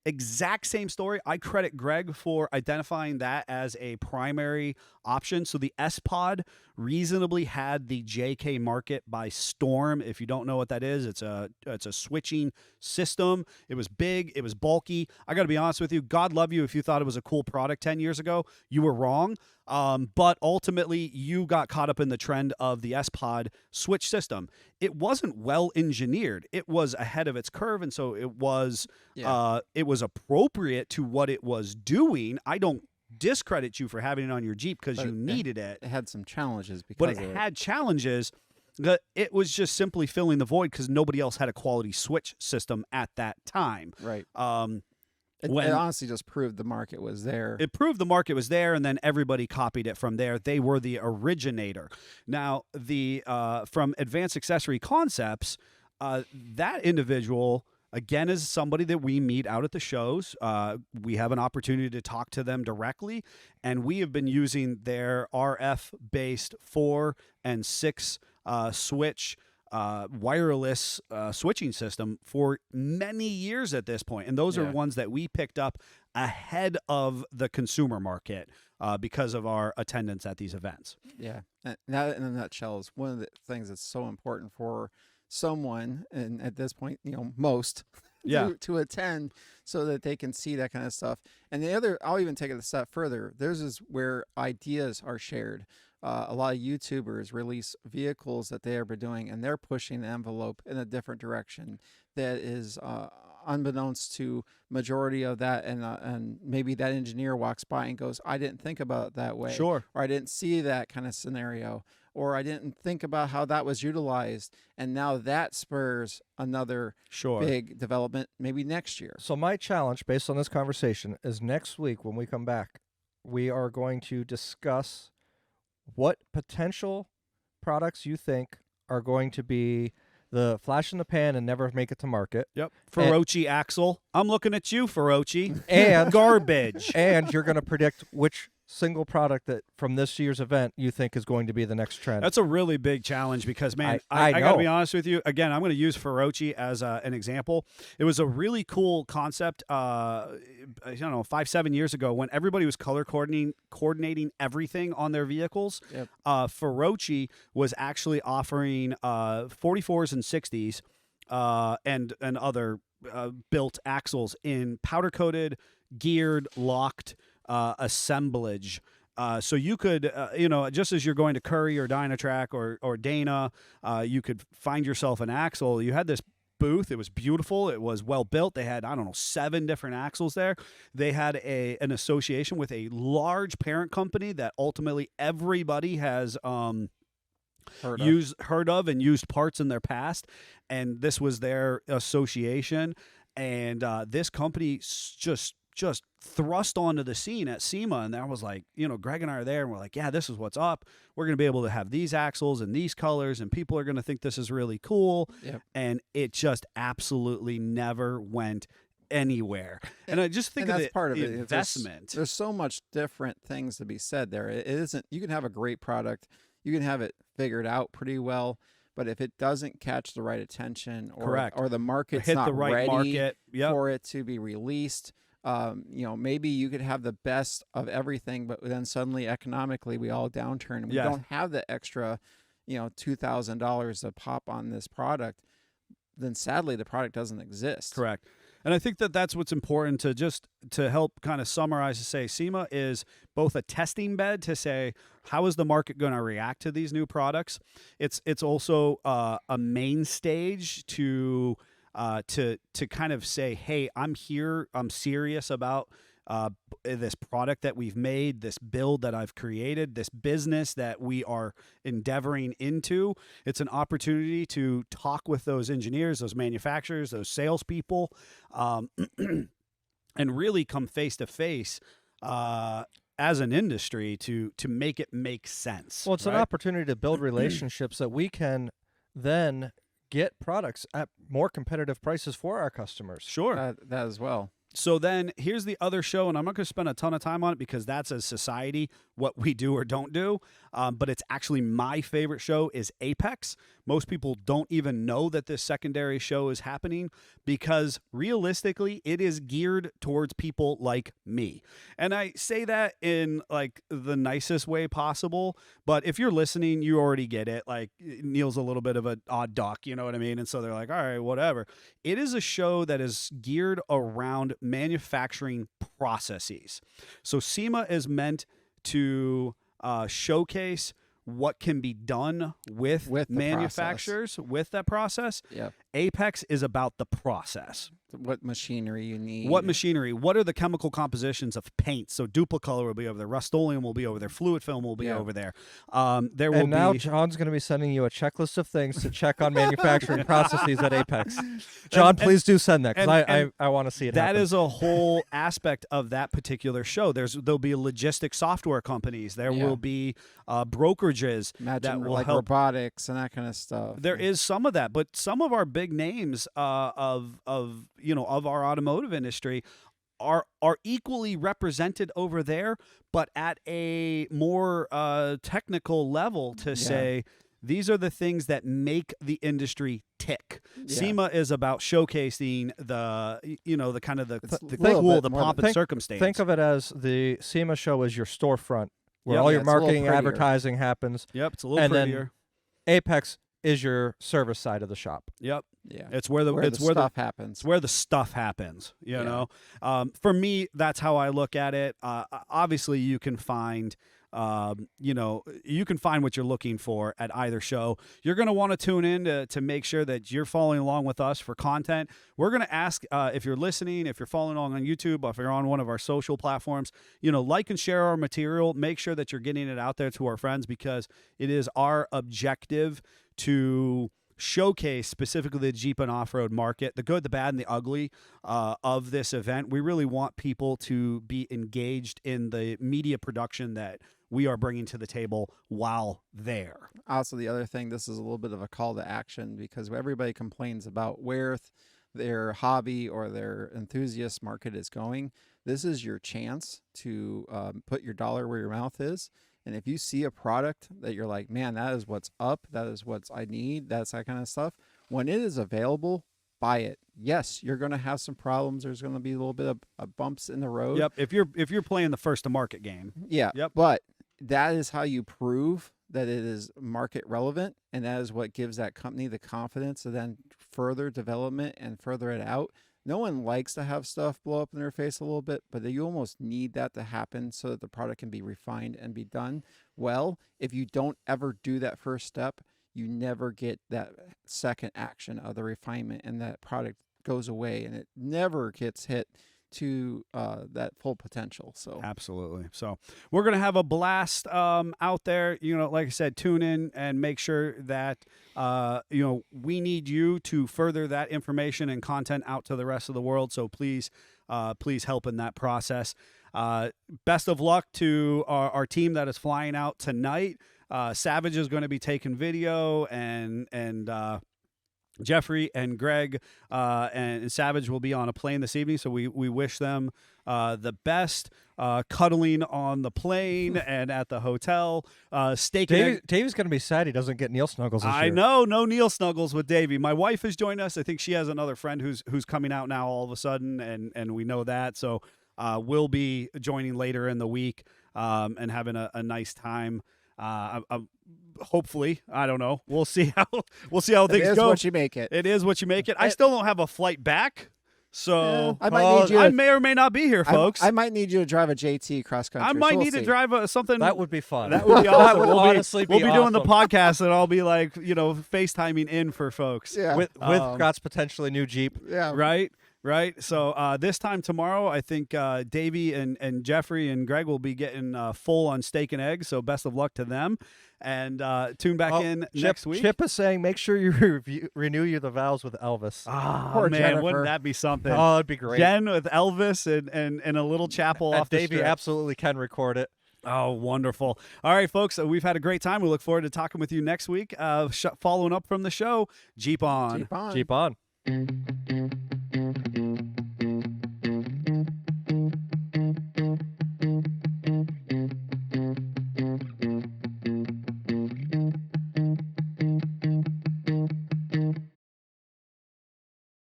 exact same story. I credit Greg for identifying that as a primary option. So the S-Pod reasonably had the JK market by storm. If you don't know what that is, it's a switching system. It was big. It was bulky. I got to be honest with you. God love you if you thought it was a cool product 10 years ago. You were wrong. But ultimately, you got caught up in the trend of the S-Pod switch system. It wasn't well engineered. It was ahead of its curve, and so it was appropriate to what it was doing. I don't discredit you for having it on your Jeep because But you needed it. It had some challenges because But of it it. had challenges. That it was just simply filling the void because nobody else had a quality switch system at that time. Right. When- It honestly just proved the market was there. It proved the market was there, and then everybody copied it from there. They were the originator. Now, from Advanced Accessory Concepts, that individual, again, is somebody that we meet out at the shows. We have an opportunity to talk to them directly, and we have been using their RF-based 4 and 6 switch wireless switching system for many years at this point. And those are Yeah. ones that we picked up ahead of the consumer market because of our attendance at these events. Yeah. And that in a nutshell is one of the things that's so important for someone, and at this point, most, Yeah. to attend so that they can see that kind of stuff. And the other, I'll even take it a step further. There's is where ideas are shared. A lot of YouTubers release vehicles that they are doing, and they're pushing the envelope in a different direction that is unbeknownst to majority of that. And maybe that engineer walks by and goes, I didn't think about it that way. Sure. Or I didn't see that kind of scenario. or I didn't think about how that was utilized. And now that spurs another big development maybe next year. So my challenge based on this conversation is next week when we come back, we are going to discuss what potential products you think are going to be the flash in the pan and never make it to market. Yep. Ferrocci axle. I'm looking at you, Ferrocci. And garbage. And you're going to predict which single product that from this year's event you think is going to be the next trend. That's a really big challenge because, man, I got to know. be honest with you. Again, I'm going to use Ferrocci as an example. It was a really cool concept, 5-7 years ago when everybody was color coordinating everything on their vehicles. Yep. Ferrocci was actually offering 44s and 60s and other built axles in powder-coated, geared, locked assemblage. So you could, just as you're going to Curry or Dynatrack or Dana, you could find yourself an axle. You had this booth. It was beautiful. It was well built. They had, 7 different axles there. They had an association with a large parent company that ultimately everybody has heard of and used parts in their past. And this was their association. And this company just thrust onto the scene at SEMA, and that was like, Greg and I are there, and we're like, yeah, this is what's up. We're going to be able to have these axles and these colors, and people are going to think this is really cool. Yep. And it just absolutely never went anywhere. And I just think of that's part of it. Investment. There's so much different things to be said there. It isn't. You can have a great product, you can have it figured out pretty well. But if it doesn't catch the right attention, or the market's hit not the right ready market, for it to be released, maybe you could have the best of everything, but then suddenly economically we all downturn and we don't have the extra, $2,000 to pop on this product. Then sadly the product doesn't exist. Correct. And I think that that's what's important to help kind of summarize to say SEMA is both a testing bed to say, how is the market going to react to these new products? It's also a main stage to kind of say, hey, I'm here. I'm serious about this product that we've made, this build that I've created, this business that we are endeavoring into. It's an opportunity to talk with those engineers, those manufacturers, those salespeople, and really come face to face as an industry to make it make sense. Well, it's an opportunity to build relationships that we can then get products at more competitive prices for our customers. Sure. That as well. So then here's the other show, and I'm not going to spend a ton of time on it because that's as society what we do or don't do. But it's actually my favorite show is Apex. Most people don't even know that this secondary show is happening because realistically, it is geared towards people like me. And I say that in like the nicest way possible. But if you're listening, you already get it. Like Neil's a little bit of an odd duck, you know what I mean? And so they're like, all right, whatever. It is a show that is geared around manufacturing processes. So SEMA is meant to showcase what can be done with manufacturers with that process. Yep. Apex is about the process. What machinery you need. What machinery? What are the chemical compositions of paint? So Duplicolor will be over there. Rust-Oleum will be over there. Fluid film will be over there. And now John's going to be sending you a checklist of things to check on manufacturing processes at Apex. John, please do send that because I want to see it happen. That is a whole aspect of that particular show. There'll be logistic software companies. There will be brokerages that will like help. Robotics and that kind of stuff. There is some of that, but some of our big names of our automotive industry are equally represented over there, but at a more technical level to say these are the things that make the industry tick. SEMA is about showcasing the kind of the cool, the pomp and circumstance. Think of it as the SEMA Show is your storefront where all Yeah, your it's a little marketing, prettier. advertising happens. Yep, it's a little And then prettier. Apex is your service side of the shop. Yep. Yeah. It's where the stuff happens. It's where the stuff happens, you know. For me, that's how I look at it. Obviously, you can find you can find what you're looking for at either show. You're going to want to tune in to make sure that you're following along with us for content. We're going to ask if you're listening, if you're following along on YouTube, if you're on one of our social platforms, like and share our material. Make sure that you're getting it out there to our friends, because it is our objective to showcase specifically the Jeep and off-road market, the good, the bad, and the ugly of this event. We really want people to be engaged in the media production that we are bringing to the table while there. Also, the other thing, this is a little bit of a call to action, because everybody complains about where their hobby or their enthusiast market is going. This is your chance to put your dollar where your mouth is. And if you see a product that you're like, man, that is what's up, that is what I need, that's that kind of stuff, when it is available, buy it. Yes, you're going to have some problems. There's going to be a little bit of bumps in the road. Yep. If you're playing the first to market game. Yeah. Yep. But that is how you prove that it is market relevant, and that is what gives that company the confidence to then further development and further it out. No one likes to have stuff blow up in their face a little bit, but you almost need that to happen so that the product can be refined and be done well. If you don't ever do that first step, you never get that second action of the refinement, and that product goes away and it never gets hit to that full potential. So absolutely. So we're going to have a blast out there. Like I said, tune in and make sure that we need you to further that information and content out to the rest of the world. So please help in that process. Best of luck to our team that is flying out tonight. Savage is going to be taking video, and Jeffrey and Greg and Savage will be on a plane this evening, so we wish them the best, cuddling on the plane and at the hotel. Davey's going to be sad he doesn't get Neil Snuggles this year. I know, no Neil Snuggles with Davey. My wife has joined us. I think she has another friend who's coming out now all of a sudden, and we know that. So we'll be joining later in the week and having a nice time. Hopefully, I don't know. We'll see how things go. It is what you make it. It is what you make it. I still don't have a flight back, so I might need you. I may or may not be here, folks. I might need you to drive a JT cross country. I might need to drive something. That would be fun. That would be awesome. That would honestly be we'll be doing the awesome. podcast, and I'll be like, FaceTiming in for folks. Yeah. with Scott's potentially new Jeep. Yeah. Right. So this time tomorrow, I think Davey and Jeffrey and Greg will be getting full on steak and eggs. So best of luck to them. And tune back in next week. Chip is saying make sure you renew the vows with Elvis. Oh, man, Jennifer. wouldn't that be something? Oh, it'd be great. Jen with Elvis and a little chapel and off the Davey strip. absolutely can record it. Oh, wonderful. All right, folks, we've had a great time. We look forward to talking with you next week. Following up from the show, Jeep on. Jeep on. Jeep on.